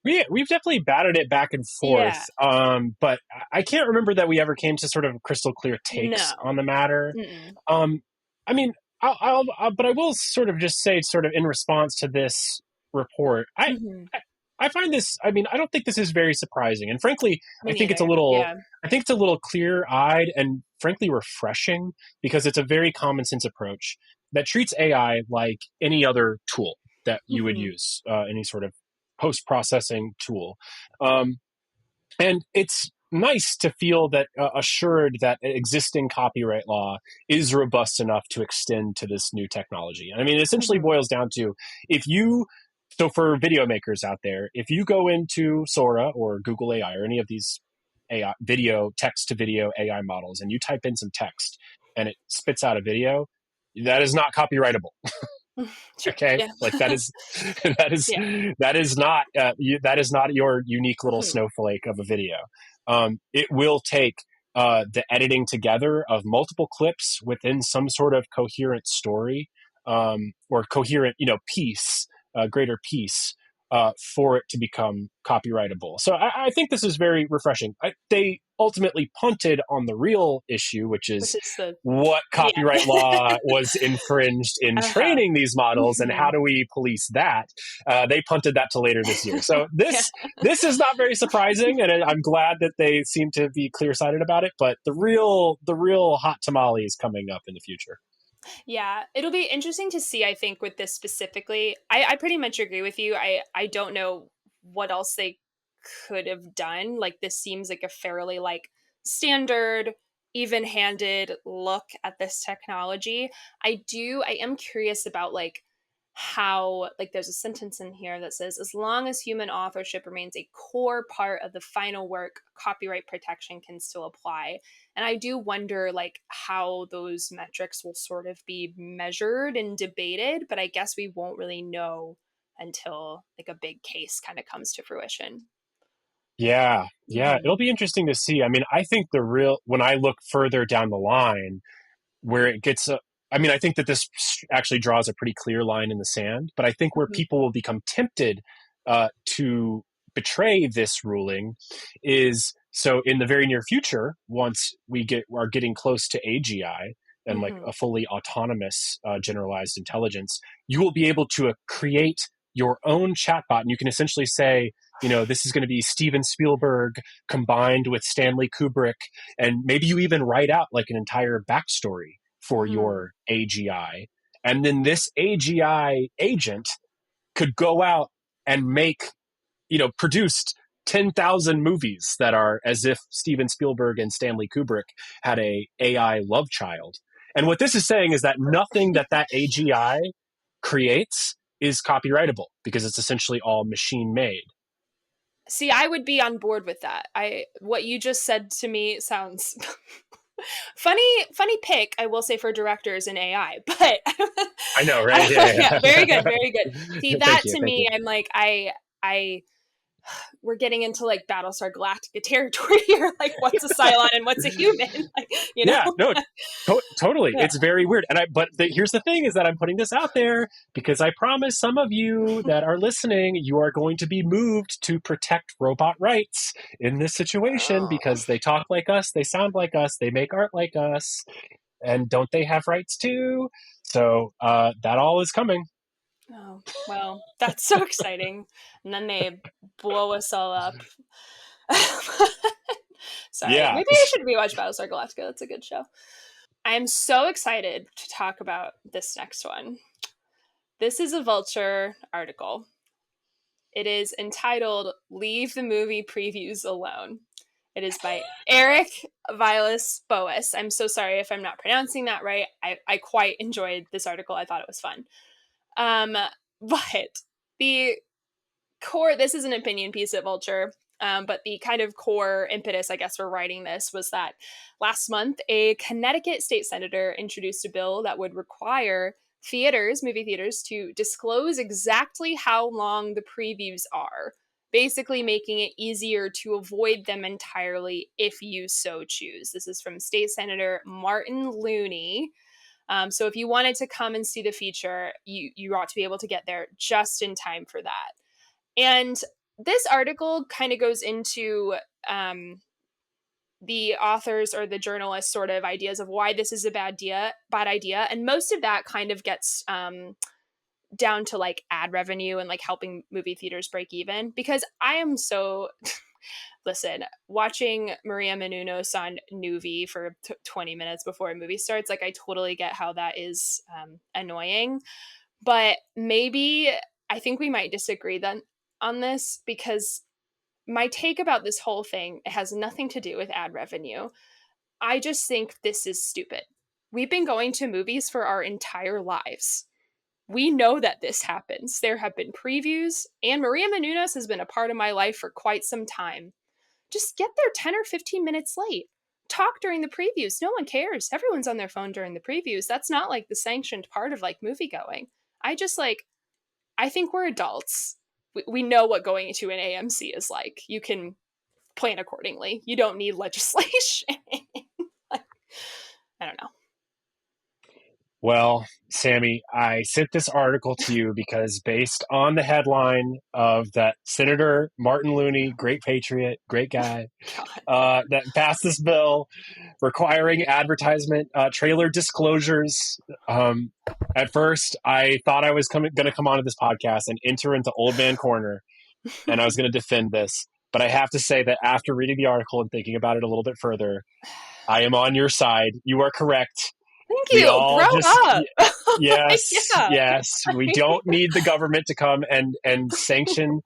B: We've definitely batted it back and forth,
A: Yeah.
B: but I can't remember that we ever came to sort of crystal clear takes
A: No.
B: on the matter.
A: Mm-mm.
B: Um, I mean, but I will sort of just say, sort of in response to this report,
A: Mm-hmm.
B: I, I find this. I mean, I don't think this is very surprising, and frankly,
A: Me neither. Yeah.
B: I think it's a little clear-eyed and frankly refreshing because it's a very common sense approach that treats AI like any other tool that you would
A: Mm-hmm.
B: use, any sort of post processing tool. Um, and it's nice to feel that assured that existing copyright law is robust enough to extend to this new technology. I mean, it essentially
A: Mm-hmm.
B: boils down to if you, so for video makers out there, if you go into Sora or Google AI or any of these AI video, text to video AI models, and you type in some text and it spits out a video, that is not copyrightable.
A: Sure.
B: Okay,
A: Yeah.
B: like that is that is
A: Yeah.
B: that is not that is not your unique little
A: Mm-hmm.
B: snowflake of a video. It will take the editing together of multiple clips within some sort of coherent story, or coherent piece, greater piece, for it to become copyrightable. So I think this is very refreshing. They ultimately punted on the real issue, which
A: Which
B: is
A: is the
B: what copyright
A: yeah.
B: law was infringed in
A: Uh-huh.
B: training these models, and how
A: Mm-hmm.
B: do we police that? They punted that to later this year. So
A: Yeah.
B: this is not very surprising, and I'm glad that they seem to be clear sighted about it. But the real hot tamale is coming up in the future.
A: Yeah, it'll be interesting to see, I think, with this specifically. I pretty much agree with you. I don't know what else they could have done. Like this seems like a fairly like standard, even-handed look at this technology. I am curious about like how, like, there's a sentence in here that says, as long as human authorship remains a core part of the final work, copyright protection can still apply. And I do wonder, like, how those metrics will sort of be measured and debated, but I guess we won't really know until like a big case kind of comes to fruition.
B: Yeah, yeah,
A: Mm-hmm.
B: it'll be interesting to see. I mean, I think when I look further down the line, where it gets I mean, I think that this actually draws a pretty clear line in the sand, but I think where
A: Mm-hmm.
B: people will become tempted to betray this ruling is, so in the very near future, once are getting close to AGI and like
A: Mm-hmm.
B: a fully autonomous generalized intelligence, you will be able to create your own chatbot, and you can essentially say, this is going to be Steven Spielberg combined with Stanley Kubrick, and maybe you even write out like an entire backstory for
A: Mm-hmm.
B: your AGI. And then this AGI agent could go out and produced 10,000 movies that are as if Steven Spielberg and Stanley Kubrick had a AI love child. And what this is saying is that nothing that AGI creates is copyrightable because it's essentially all machine made.
A: See, I would be on board with that. What you just said to me sounds funny pick, I will say, for directors in AI, but
B: I know, right? Yeah,
A: yeah, very good, very good. See,
B: yeah.
A: that
B: Thank you,
A: to
B: thank
A: me,
B: you.
A: I'm like, I we're getting into like Battlestar Galactica territory here. Like, what's a Cylon and what's a human? Like, you know?
B: Yeah, no, totally.
A: Yeah.
B: It's very weird. Here's the thing is that I'm putting this out there because I promise some of you that are listening, you are going to be moved to protect robot rights in this situation
A: Oh.
B: because they talk like us, they sound like us, they make art like us, and don't they have rights too? So that all is coming.
A: Oh, well, that's so exciting. And then they blow us all up. Sorry.
B: Yeah.
A: Maybe I should rewatch Battlestar Galactica. That's a good show. I'm so excited to talk about this next one. This is a Vulture article. It is entitled Leave the Movie Previews Alone. It is by Eric Vilas Boas. I'm so sorry if I'm not pronouncing that right. I quite enjoyed this article. I thought it was fun. But the core, this is an opinion piece at Vulture, but the kind of core impetus, I guess, for writing this was that last month, a Connecticut state senator introduced a bill that would require movie theaters, to disclose exactly how long the previews are, basically making it easier to avoid them entirely if you so choose. This is from State Senator Martin Looney. So if you wanted to come and see the feature, you ought to be able to get there just in time for that. And this article kind of goes into the authors or the journalists' sort of ideas of why this is a bad idea, and most of that kind of gets down to like ad revenue and like helping movie theaters break even. Because I am so listen, watching Maria Menounos on Nuvi for 20 minutes before a movie starts, like I totally get how that is annoying. But maybe I think we might disagree then on this, because my take about this whole thing, it has nothing to do with ad revenue. I just think this is stupid. We've been going to movies for our entire lives. We know that this happens. There have been previews, and Maria Menounos has been a part of my life for quite some time. Just get there 10 or 15 minutes late. Talk during the previews. No one cares. Everyone's on their phone during the previews. That's not like the sanctioned part of like movie going. I just like, I think we're adults. We know what going to an AMC is like. You can plan accordingly. You don't need legislation. Like, I don't know.
B: Well, Sammie, I sent this article to you because based on the headline of that Senator Martin Looney, great patriot, great guy,
A: God.
B: that passed this bill requiring advertisement trailer disclosures. At first, I thought I was going to come onto this podcast and enter into Old Man Corner, and I was going to defend this. But I have to say that after reading the article and thinking about it a little bit further, I am on your side. You are correct.
A: Thank
B: We
A: you.
B: all
A: Grow
B: just
A: up. Like,
B: yes,
A: yeah.
B: yes. We don't need the government to come and sanction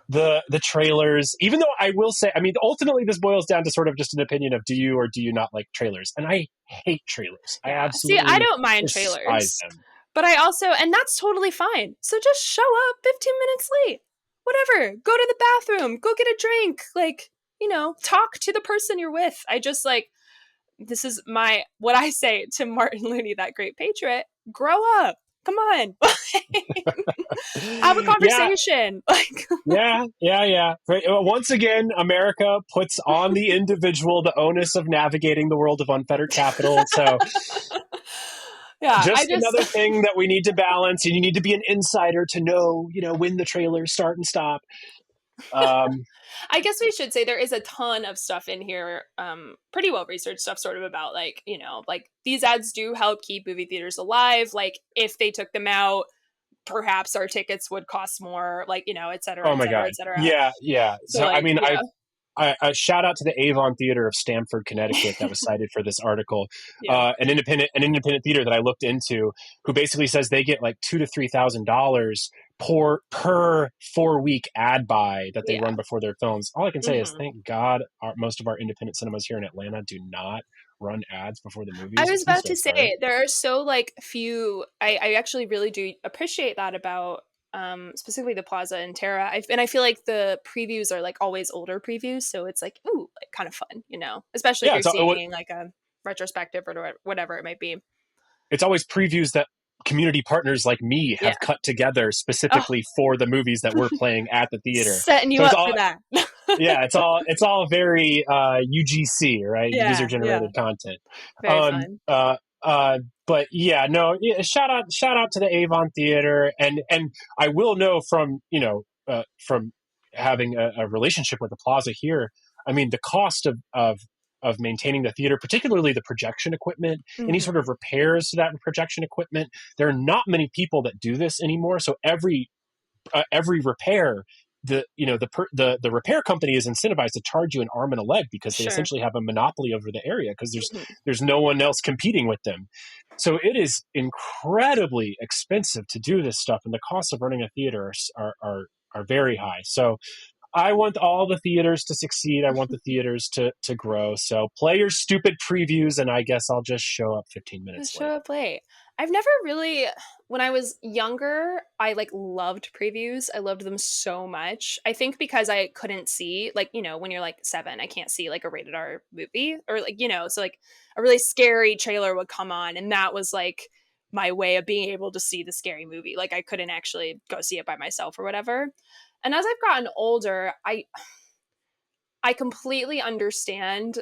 B: the trailers. Even though I will say, I mean, ultimately this boils down to sort of just an opinion of do you or do you not like trailers? And I hate trailers. I
A: Yeah. See, I
B: absolutely
A: don't mind
B: despise
A: trailers.
B: them.
A: But I also, and that's totally fine. So just show up 15 minutes late. Whatever. Go to the bathroom. Go get a drink. Like, talk to the person you're with. I just like, this is what I say to Martin Looney, that great patriot. Grow up. Come on. Have a
B: Yeah,
A: conversation. Like,
B: yeah. Right. Once again, America puts on the individual the onus of navigating the world of unfettered capital. So
A: yeah, I
B: just
A: just,
B: another thing that we need to balance, and you need to be an insider to know, when the trailers start and stop. Um,
A: I guess we should say there is a ton of stuff in here, pretty well researched stuff, sort of about like, like these ads do help keep movie theaters alive. Like if they took them out, perhaps our tickets would cost more, like, et cetera,
B: oh
A: et
B: my
A: cetera,
B: God.
A: et cetera.
B: Yeah, yeah.
A: So
B: So, I
A: like,
B: mean,
A: yeah,
B: I shout out to the Avon Theater of Stamford, Connecticut, that was cited for this article.
A: yeah,
B: An independent theater that I looked into, who basically says they get like $2,000 to $3,000 per 4-week ad buy that they
A: yeah.
B: run before their films. All I can say is,
A: Hmm.
B: thank God, most of our independent cinemas here in Atlanta do not run ads before the
A: I
B: movies. It
A: was
B: seems
A: about
B: so
A: to
B: absurd.
A: say there are so like few. I actually really do appreciate that about specifically the Plaza and Terra. And I feel like the previews are like always older previews, so it's like ooh, like kind of fun, especially if
B: Yeah,
A: you're seeing like a retrospective or whatever it might be.
B: it's always previews that community partners like me
A: Yeah.
B: have cut together
A: Oh,
B: specifically for the movies that we're playing at the theater.
A: setting you
B: So it's
A: up for
B: all,
A: that.
B: yeah, it's all very UGC, right? User
A: Yeah, yeah,
B: generated content.
A: very
B: Um,
A: fun.
B: uh, but yeah, no, yeah, shout out to the Avon Theater, and I will know from from having a relationship with the Plaza here. I mean, the cost of maintaining the theater, particularly the projection equipment, any sort
A: Hmm.
B: of repairs to that projection equipment. There are not many people that do this anymore. So every repair, the repair company is incentivized to charge you an arm and a leg because they
A: Sure.
B: essentially have a monopoly over the area because there's
A: Hmm.
B: there's no one else competing with them. So it is incredibly expensive to do this stuff, and the costs of running a theater are very high. So I want all the theaters to succeed. I want the theaters to grow. So play your stupid previews, and I guess I'll just show up 15 minutes
A: Just show
B: late.
A: up late. I've never really, when I was younger, I like loved previews. I loved them so much. I think because I couldn't see, like, when you're like 7, I can't see like a rated R movie or like, so like a really scary trailer would come on. And that was like my way of being able to see the scary movie. Like I couldn't actually go see it by myself or whatever. And as I've gotten older, I completely understand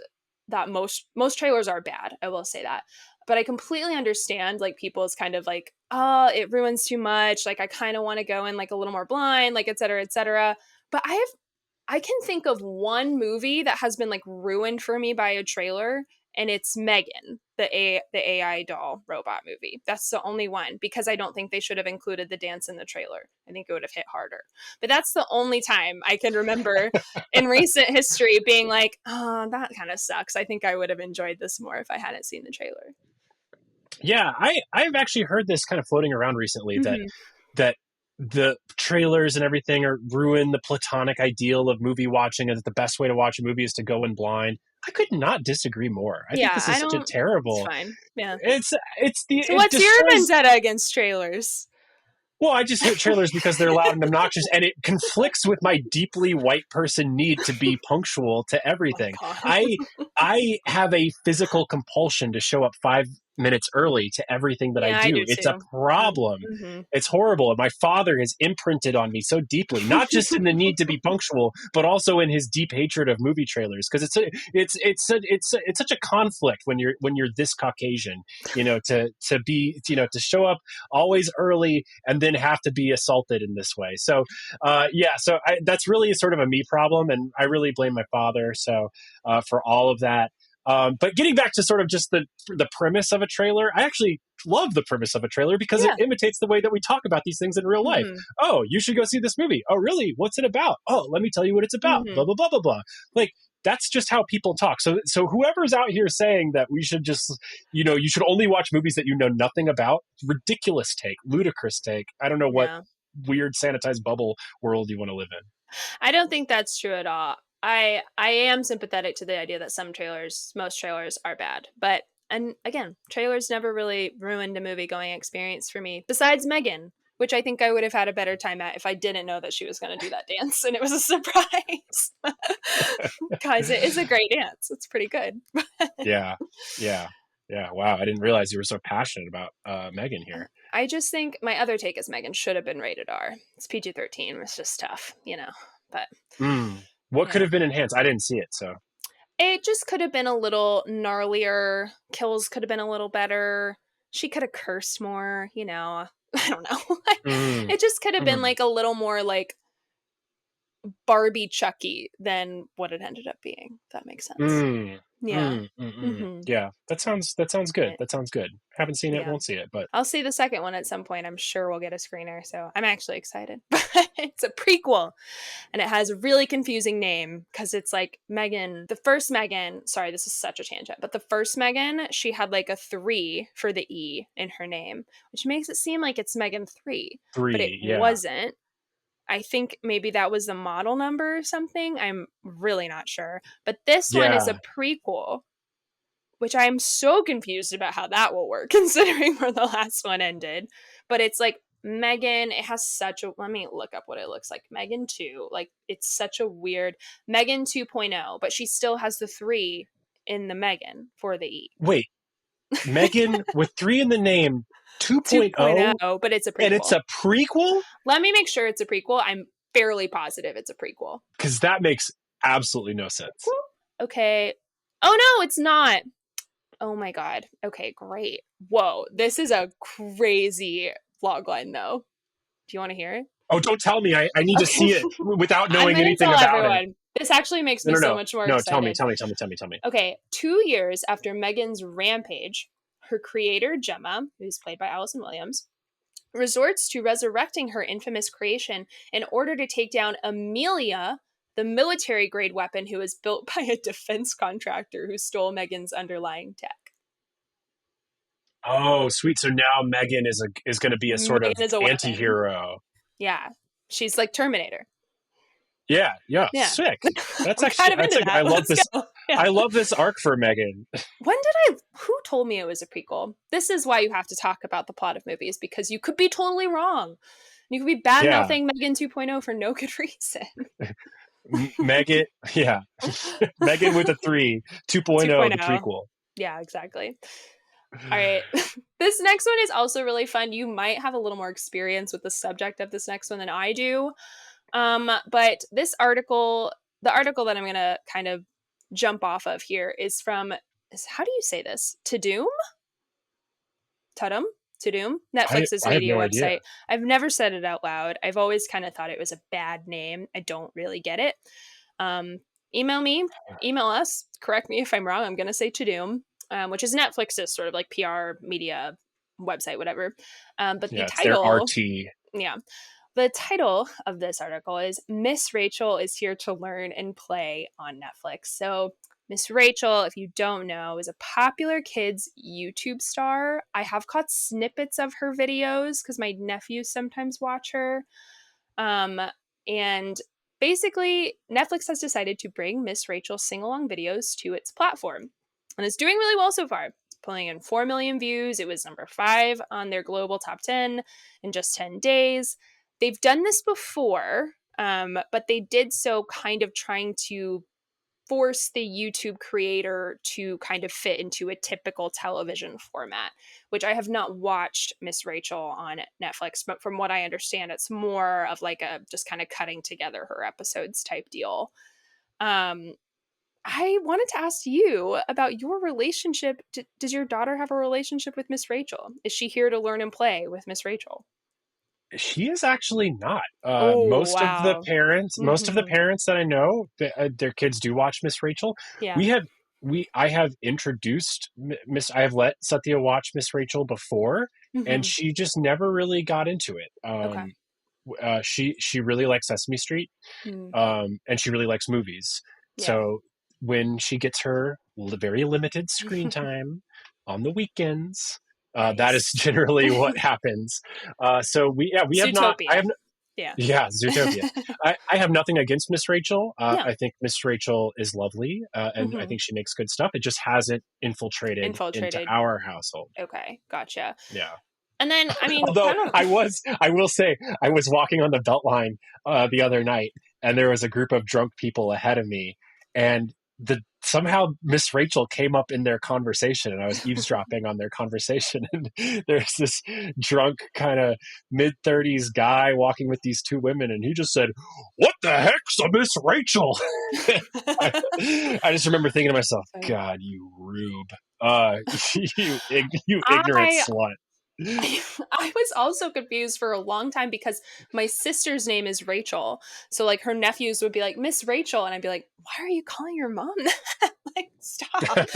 A: that most trailers are bad. I will say that. But I completely understand like people's kind of like, oh, it ruins too much. Like I kind of want to go in like a little more blind, like et cetera, et cetera. But I can think of one movie that has been like ruined for me by a trailer, and it's Megan, the AI doll robot movie. That's the only one because I don't think they should have included the dance in the trailer. I think it would have hit harder. But that's the only time I can remember in recent history being like, oh, that kind of sucks. I think I would have enjoyed this more if I hadn't seen the trailer.
B: Yeah, I've actually heard this kind of floating around recently that
A: Hmm.
B: that the trailers and everything are ruin the platonic ideal of movie watching, and that the best way to watch a movie is to go in blind. I could not disagree more. I think
A: Yeah,
B: this
A: I
B: is such a
A: don't. It's
B: terrible.
A: fine. Yeah. So,
B: It
A: what's your
B: destroys.
A: vendetta against trailers?
B: Well, I just hate trailers because they're loud and obnoxious, and it conflicts with my deeply white person need to be punctual to
A: Oh my
B: everything.
A: god.
B: I have a physical compulsion to show up 5 minutes early to everything that I
A: Yeah, I
B: do.
A: do
B: It's a
A: too.
B: problem.
A: Mm-hmm.
B: It's horrible. And my father has imprinted on me so deeply, not just in the need to be punctual, but also in his deep hatred of movie trailers. Because it's such a conflict when you're this Caucasian, to show up always early and then have to be assaulted in this way. So, that's really sort of a me problem, and I really blame my father. So, for all of that. But getting back to sort of just the premise of a trailer, I actually love the premise of a trailer because it
A: Yeah.
B: imitates the way that we talk about these things in real life.
A: Mm-hmm.
B: Oh, you should go see this movie. Oh, really? What's it about? Oh, let me tell you what it's about.
A: Mm-hmm.
B: Blah blah blah blah blah. Like that's just how people talk. So whoever's out here saying that we should just you should only watch movies that you know nothing about, ridiculous take, ludicrous take. I don't know what
A: Yeah.
B: weird sanitized bubble world you want to live in.
A: I don't think that's true at all. I am sympathetic to the idea that most trailers are bad, but And again, trailers never really ruined a movie going experience for me, besides Megan, which I think I would have had a better time at if I didn't know that she was going to do that dance and it was a surprise. Guys, it is a great dance. It's pretty good.
B: Yeah, yeah, yeah. Wow, I didn't realize you were so passionate about Megan here.
A: I just think my other take is Megan should have been rated R. It's PG-13. It's just tough, but
B: What could
A: yeah.
B: have been enhanced? I didn't see it, so.
A: It just could have been a little gnarlier. Kills could have been a little better. She could have cursed more, I don't know.
B: Mm,
A: It just could have been
B: mm,
A: like a little more like Barbie Chucky than what it ended up being, if that makes sense.
B: mm,
A: Yeah.
B: mm.
A: Mm-hmm.
B: Yeah, that sounds good.
A: Right.
B: That sounds good. Haven't seen it,
A: Yeah.
B: won't see it, but
A: I'll see the second one at some point. I'm sure we'll get a screener, so I'm actually excited. It's a prequel, and it has a really confusing name because it's like Megan, the first Megan, sorry, this is such a tangent, but the first Megan, she had like a 3 for the E in her name, which makes it seem like it's Megan 3, but it
B: 3, yeah.
A: wasn't. I think maybe that was the model number or something. I'm really not sure. But this one is a
B: Yeah.
A: prequel, which I'm so confused about how that will work considering where the last one ended. But it's like Megan, it has such a, let me look up what it looks like. Megan 2, like it's such a weird Megan 2.0, but she still has the 3 in the Megan for the E.
B: Wait, Megan with 3 in the name, 2.0,
A: 2.0, but it's a
B: and it's
A: prequel.
B: a prequel?
A: Let me make sure it's a prequel. I'm fairly positive it's a prequel.
B: Because that makes absolutely no sense.
A: Okay. Oh no, it's not. Oh my god. Okay, great. Whoa, this is a crazy logline though. Do you want to hear it?
B: Oh, don't tell me. I need to
A: Okay.
B: see it without
A: I'm
B: knowing
A: going to
B: anything
A: tell
B: about it.
A: everyone. This actually makes me
B: No, no,
A: so
B: no.
A: much more
B: No, tell me,
A: excited.
B: tell me, tell me, tell me, tell me.
A: Okay, 2 years after Megan's rampage, her creator, Gemma, who's played by Allison Williams, resorts to resurrecting her infamous creation in order to take down Amelia, the military grade weapon who was built by a defense contractor who stole Megan's underlying tech.
B: Oh, sweet. So now Megan is going to be a sort of
A: Megan is a weapon.
B: anti-hero.
A: Yeah. She's like Terminator.
B: Yeah, yeah,
A: Yeah.
B: sick. That's
A: I'm
B: actually
A: kind of into
B: I
A: that.
B: love
A: Let's
B: this.
A: go. Yeah.
B: I love this arc for Megan.
A: Who told me it was a prequel? This is why you have to talk about the plot of movies, because you could be totally wrong. You could be bad
B: Yeah,
A: mouthing Megan 2.0 for no good reason.
B: Megan. Yeah, Megan with a 3, 2.0, the
A: 2.0.
B: prequel.
A: Yeah, exactly. All right. This next one is also really fun. You might have a little more experience with the subject of this next one than I do. But this article, the article that I'm going to kind of jump off of here is from, how do you say this? Tudum? Tudum? Tudum? Netflix's
B: I have
A: media
B: no idea.
A: website. I've never said it out loud. I've always kind of thought it was a bad name. I don't really get it. Um, email me, email us, correct me if I'm wrong. I'm going to say Tudum, which is Netflix's sort of like PR media website, whatever. But the
B: Yeah, it's their
A: title,
B: RT.
A: yeah, the title of this article is Miss Rachel is Here to Learn and Play on Netflix. So, Miss Rachel, if you don't know, is a popular kids YouTube star. I have caught snippets of her videos because my nephews sometimes watch her. And basically, Netflix has decided to bring Miss Rachel sing along videos to its platform. And it's doing really well so far. It's pulling in 4 million views. It was number 5 on their global top 10 in just 10 days. They've done this before, but they did so kind of trying to force the YouTube creator to kind of fit into a typical television format, which I have not watched Miss Rachel on Netflix, but from what I understand, it's more of like a just kind of cutting together her episodes type deal. I wanted to ask you about your relationship. Does your daughter have a relationship with Miss Rachel? Is she here to learn and play with Miss Rachel?
B: She is actually not.
A: Oh, wow.
B: Most of the
A: Mm-hmm.
B: parents that I know, their kids do watch Miss Rachel.
A: Yeah.
B: We have, I have introduced Miss. I have let Satya watch Miss Rachel before, and
A: Mm-hmm.
B: she just never really got into it.
A: Okay.
B: She really likes Sesame Street,
A: Mm.
B: and she really likes movies.
A: Yeah.
B: So when she gets her very limited screen time on the weekends, that is
A: Nice.
B: generally what happens. So we have not. I
A: Zootopia. Yeah.
B: Yeah, Zootopia. I have nothing against Miss Rachel.
A: No.
B: I think Miss Rachel is lovely, and I
A: Hmm.
B: think she makes good stuff. It just hasn't infiltrated into
A: Infiltrated.
B: our household.
A: Okay, gotcha.
B: Yeah.
A: And then, I mean,
B: Although
A: kind of.
B: I will say, I was walking on the Beltline the other night, and there was a group of drunk people ahead of me, and somehow Miss Rachel came up in their conversation, and I was eavesdropping on their conversation, and there's this drunk kind of mid-30s guy walking with these two women, and he just said, "What the heck's a Miss Rachel?" I, I just remember thinking to myself,
A: So,
B: "God, you rube, uh, you ignorant
A: I
B: slut."
A: I was also confused for a long time because my sister's name is Rachel. So like her nephews would be like, Miss Rachel, and I'd be like, why are you calling your mom that? Like, stop.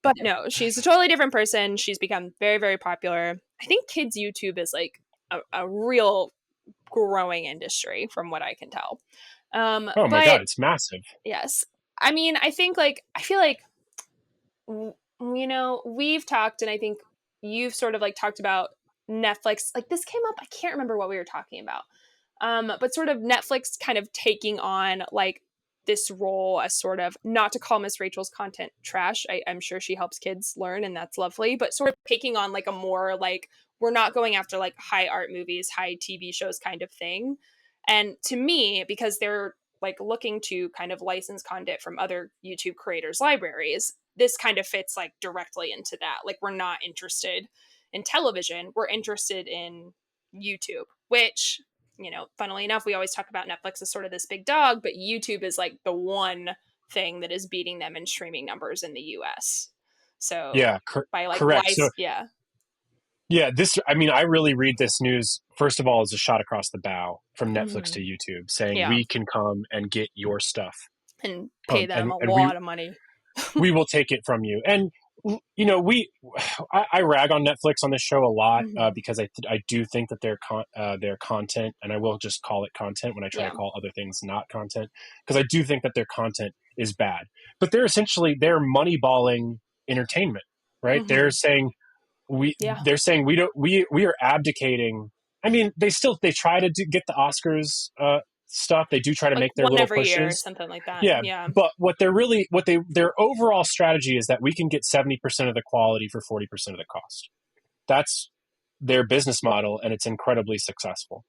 A: But no, she's a totally different person. She's become very, very popular. I think kids YouTube is like a real growing industry from what I can tell.
B: Oh my
A: But
B: god, it's massive.
A: yes, I mean, I think like I feel like we've talked, and I think you've sort of like talked about Netflix. Like this came up, I can't remember what we were talking about. But sort of Netflix kind of taking on like this role as sort of not to call Miss Rachel's content trash. I'm sure she helps kids learn, and that's lovely. But sort of taking on like a more like we're not going after like high art movies, high TV shows kind of thing. And to me, because they're like looking to kind of license content from other YouTube creators' libraries, this kind of fits like directly into that. Like we're not interested in television, we're interested in YouTube, which, funnily enough, we always talk about Netflix as sort of this big dog, but YouTube is like the one thing that is beating them in streaming numbers in the US. So
B: Yeah,
A: by like
B: correct. So
A: license, yeah.
B: yeah, I mean, I really read this news first of all as a shot across the bow from Netflix to
A: Hmm.
B: YouTube, saying
A: Yeah.
B: we can come and get your stuff,
A: And pay them a
B: and we
A: lot of money.
B: we will take it from you. And I rag on Netflix on this show a lot
A: Hmm.
B: because I do think that their content, and I will just call it content when I try to
A: Yeah.
B: call other things not content, because I do think that their content is bad. But they're moneyballing entertainment, right?
A: Hmm. Yeah.
B: They're saying we are abdicating. I mean, they try to get the Oscars stuff. They do try to
A: Like
B: make their
A: one
B: little
A: every year,
B: pushes.
A: something like that.
B: Yeah,
A: Yeah.
B: but their overall strategy is that we can get 70% of the quality for 40% of the cost. That's their business model, and it's incredibly successful.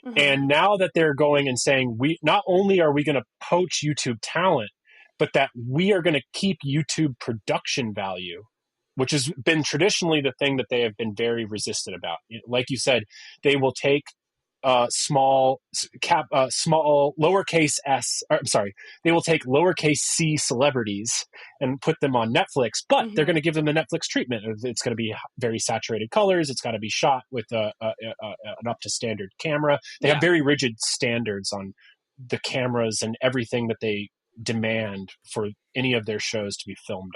A: Hmm.
B: And now that they're going and saying we not only are we going to poach YouTube talent, but that we are going to keep YouTube production value, which has been traditionally the thing that they have been very resistant about. Like you said, they will take small lowercase s. I'm sorry, they will take lowercase c celebrities and put them on Netflix, but they're
A: Hmm.
B: going to give them the Netflix treatment. It's going to be very saturated colors. It's got to be shot with an up to standard camera. They have
A: Yeah.
B: very rigid standards on the cameras and everything that they demand for any of their shows to be filmed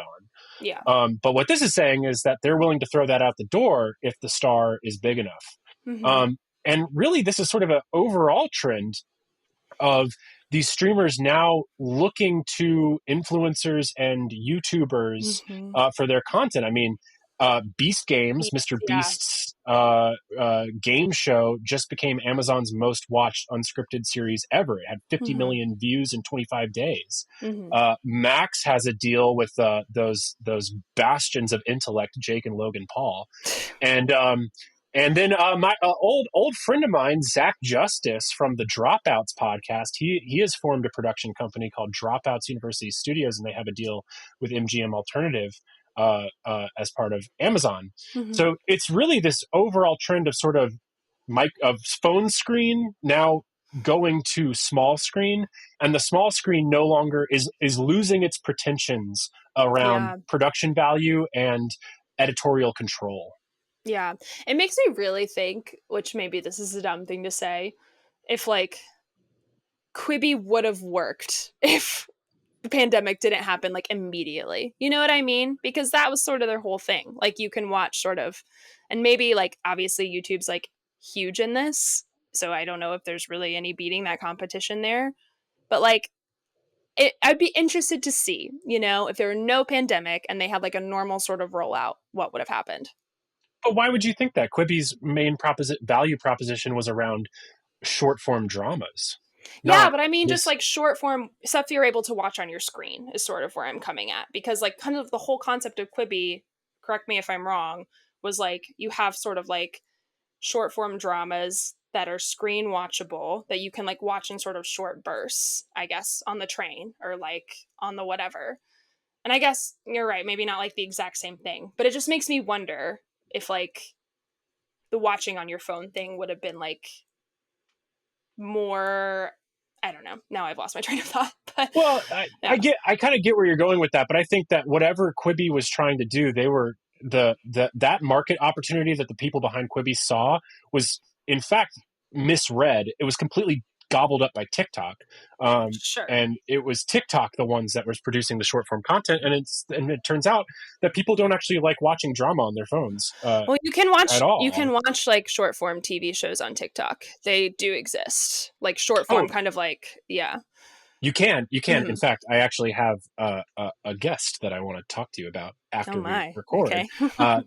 A: Yeah.
B: on. But what this is saying is that they're willing to throw that out the door if the star is big enough.
A: Hmm.
B: Um, and really, this is sort of an overall trend of these streamers now looking to influencers and YouTubers
A: Hmm.
B: for their content. I mean, Beast Games, Mr.
A: Yeah.
B: Beast's game show, just became Amazon's most watched unscripted series ever. It had 50
A: Hmm.
B: million views in 25 days.
A: Hmm.
B: Max has a deal with those bastions of intellect, Jake and Logan Paul, and then my old friend of mine, Zach Justice from the Dropouts podcast, he has formed a production company called Dropouts University Studios, and they have a deal with MGM Alternative as part of Amazon.
A: Hmm.
B: So it's really this overall trend of sort of phone screen now going to small screen, and the small screen no longer is losing its pretensions around
A: Yeah.
B: production value and editorial control.
A: Yeah. It makes me really think, which maybe this is a dumb thing to say, if like Quibi would have worked if the pandemic didn't happen like immediately. You know what I mean? Because that was sort of their whole thing. Like you can watch sort of, and maybe like obviously YouTube's like huge in this. So I don't know if there's really any beating that competition there. But like I'd be interested to see, if there were no pandemic and they had like a normal sort of rollout, what would have happened?
B: But why would you think that? Quibi's main value proposition was around short form dramas.
A: Yeah,
B: Not
A: but I mean, just
B: this.
A: like short form stuff you're able to watch on your screen is sort of where I'm coming at. Because, like, kind of the whole concept of Quibi, correct me if I'm wrong, was like you have sort of like short form dramas that are screen watchable that you can like watch in sort of short bursts, I guess, on the train or like on the whatever. And I guess you're right, maybe not like the exact same thing, but it just makes me wonder if like the watching on your phone thing would have been like more, I don't know. Now I've lost my train of thought. But
B: Well,
A: yeah.
B: I kind of get where you're going with that, but I think that whatever Quibi was trying to do, they were that market opportunity that the people behind Quibi saw was in fact misread. It was completely gobbled up by TikTok,
A: Sure.
B: and it was TikTok the ones that was producing the short form content, and it turns out that people don't actually like watching drama on their phones
A: Well,
B: at
A: you
B: all.
A: can watch like short form TV shows on TikTok. They do exist. Like short
B: Oh,
A: form kind of like, yeah.
B: you can. In
A: Mhm.
B: fact, I actually have a guest that I want to talk to you about
A: Oh
B: after we
A: my.
B: record
A: Okay.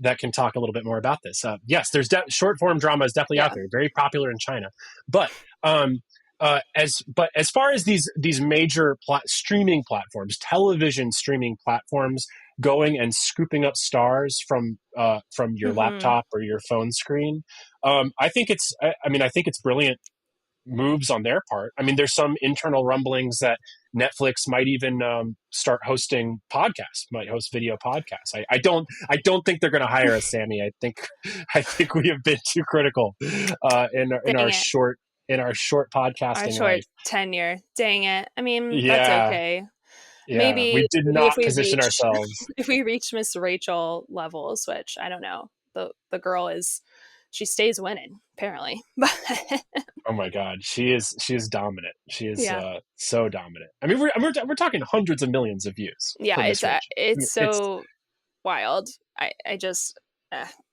B: that can talk a little bit more about this. Yes, there's short form drama is definitely out
A: Yeah.
B: there, very popular in China. But as far as these major streaming platforms, television streaming platforms, going and scooping up stars from your
A: Mhm.
B: laptop or your phone screen, I think I think it's brilliant moves on their part. I mean, there's some internal rumblings that Netflix might even start hosting podcasts, might host video podcasts. I don't think they're going to hire us, Sammie. I think we have been too critical in
A: Dang
B: our
A: it.
B: short
A: Our
B: podcasting
A: short
B: life.
A: tenure. Dang it. I mean, that's
B: Yeah,
A: okay.
B: yeah, we
A: Maybe
B: did
A: maybe if
B: not
A: we
B: position
A: reach
B: ourselves.
A: if we reach Miss Rachel levels, which I don't know. The girl is she stays winning, apparently. But
B: Oh my God, she is dominant. She is
A: yeah.
B: so dominant. I mean, we're talking hundreds of millions of views
A: Yeah,
B: for Miss Rachel. I
A: it's
B: mean, it's
A: so wild. I just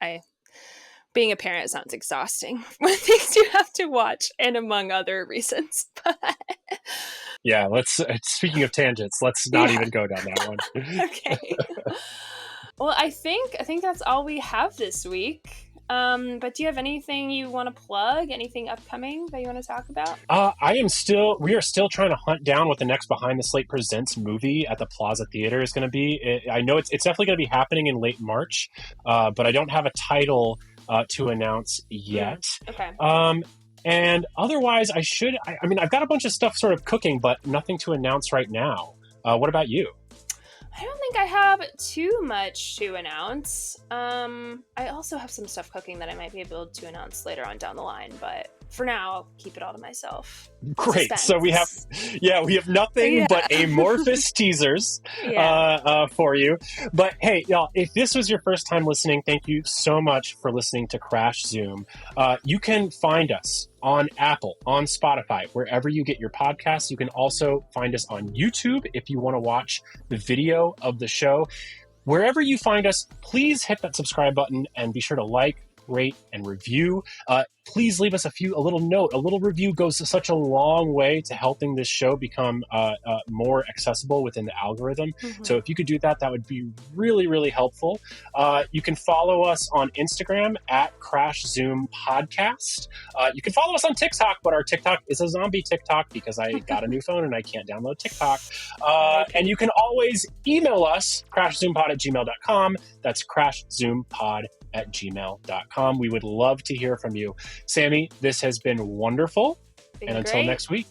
A: I being a parent sounds exhausting when things you have to watch and among other reasons. But
B: Yeah, let's. Speaking of tangents, let's not
A: yeah.
B: even go down that one.
A: Okay. Well, I think that's all we have this week. But do you have anything you want to plug? Anything upcoming that you want to talk about?
B: We are still trying to hunt down what the next Behind the Slate Presents movie at the Plaza Theater is going to be. I know it's definitely going to be happening in late March, but I don't have a title to announce yet.
A: Okay.
B: And otherwise, I mean, I've got a bunch of stuff sort of cooking, but nothing to announce right now. What about you?
A: I don't think I have too much to announce. I also have some stuff cooking that I might be able to announce later on down the line, but for now, I'll keep it all to myself.
B: Great. So
A: Suspense.
B: we have nothing
A: Yeah.
B: but amorphous teasers
A: Yeah.
B: for you. But hey, y'all, if this was your first time listening, thank you so much for listening to Crash Zoom. You can find us on Apple, on Spotify, wherever you get your podcasts. You can also find us on YouTube if you want to watch the video of the show. Wherever you find us, please hit that subscribe button and be sure to like, rate, and review. Please leave us a little note. A little review goes such a long way to helping this show become more accessible within the algorithm. So if you could do that, that would be really, really helpful. You can follow us on Instagram at Crash Zoom Podcast. You can follow us on TikTok, but our TikTok is a zombie TikTok because I got a new phone and I can't download TikTok. And you can always email us, crashzoompod@gmail.com. That's crashzoompod@gmail.com. We would love to hear from you. Sammie, this has been wonderful.
A: Been
B: And until
A: great.
B: next week,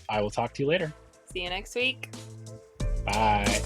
B: I will talk to you later.
A: See you next week.
B: Bye.